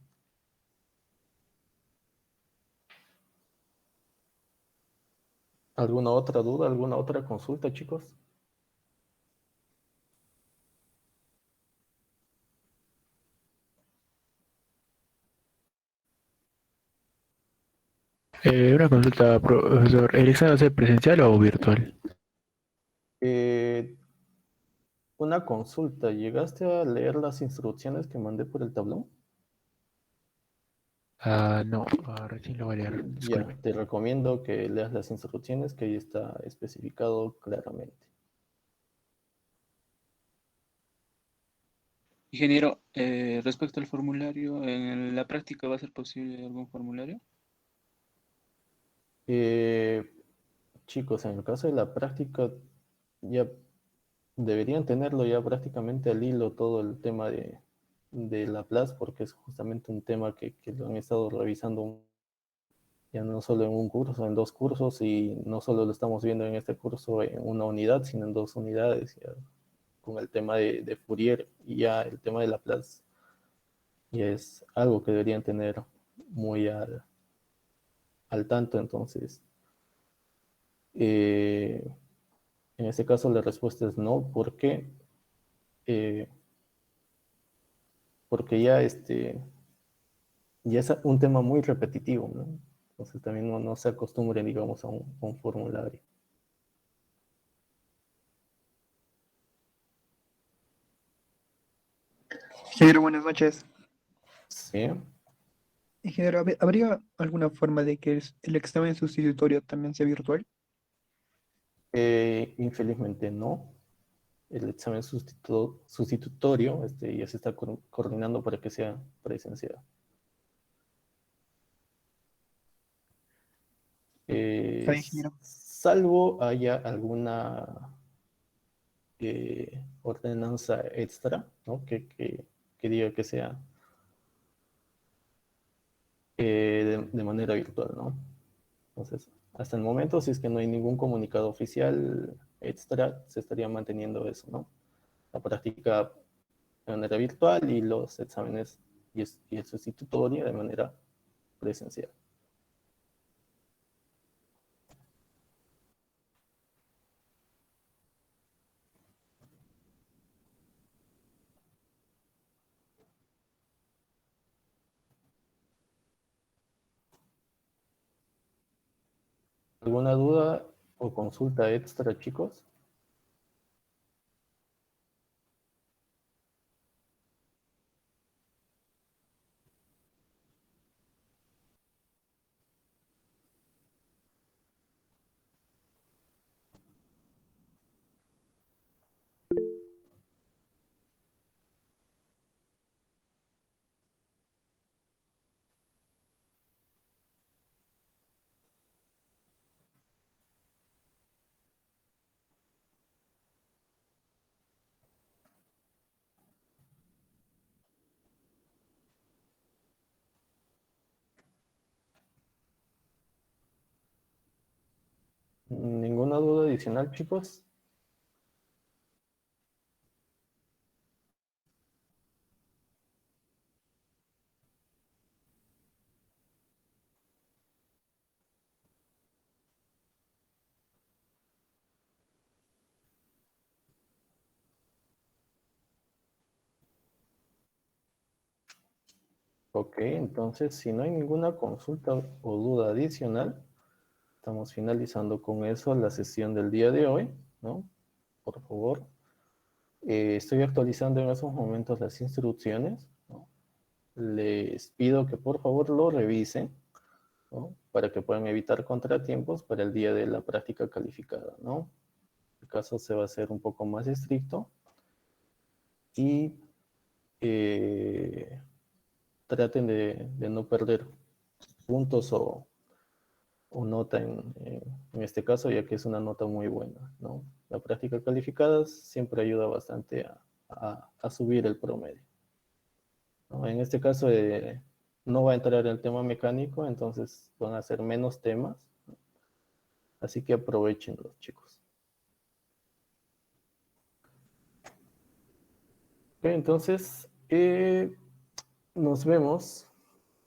¿Alguna otra duda, alguna otra consulta, chicos? Una consulta, profesor. ¿El examen va a ser presencial o virtual? Eh, una consulta, ¿llegaste a leer las instrucciones que mandé por el tablón? Ah, no, recién lo voy a leer. Ya, Disculpe. te recomiendo que leas las instrucciones, que ahí está especificado claramente. Ingeniero, respecto al formulario, ¿en la práctica va a ser posible algún formulario? Eh, Chicos, en el caso de la práctica, ya deberían tenerlo ya prácticamente al hilo todo el tema de Laplace, porque es justamente un tema que lo han estado revisando ya no solo en un curso, en dos cursos, y no solo lo estamos viendo en este curso en una unidad, sino en dos unidades, ya, con el tema de Fourier, y ya el tema de Laplace ya es algo que deberían tener muy al tanto. Entonces, eh, en este caso la respuesta es no. ¿Por qué? Eh, Porque ya es un tema muy repetitivo, ¿no? Entonces también no se acostumbre, digamos, a un formulario. Ingeniero, buenas noches. ¿Sí? Ingeniero, ¿habría alguna forma de que el examen sustitutorio también sea virtual? Infelizmente no. El examen sustitutorio ya se está coordinando para que sea presencial. Está bien, ingeniero. Salvo haya alguna ordenanza extra, ¿no? Que diga que sea de manera virtual, ¿no? Entonces, hasta el momento, si es que no hay ningún comunicado oficial extra, se estaría manteniendo eso, ¿no? La práctica de manera virtual y los exámenes y el sustitutorio de manera presencial. ¿Alguna duda o consulta extra, chicos? ¿Ninguna duda adicional, chicos? Ok, entonces si no hay ninguna consulta o duda adicional, estamos finalizando con eso la sesión del día de hoy, ¿no? Por favor, estoy actualizando en esos momentos las instrucciones, ¿no? Les pido que por favor lo revisen, ¿no? Para que puedan evitar contratiempos para el día de la práctica calificada, ¿no? El caso se va a hacer un poco más estricto y traten de no perder puntos o nota en este caso, ya que es una nota muy buena, ¿no? La práctica calificada siempre ayuda bastante a subir el promedio, ¿no? En este caso no va a entrar el tema mecánico, entonces van a ser menos temas, ¿no? Así que aprovechenlos, chicos. Ok, entonces, nos vemos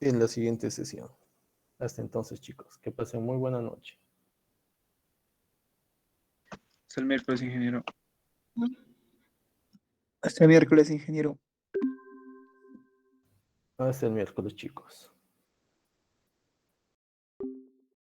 en la siguiente sesión. Hasta entonces, chicos, que pasen muy buena noche. Hasta el miércoles, ingeniero. Hasta el miércoles, ingeniero. Hasta el miércoles, chicos.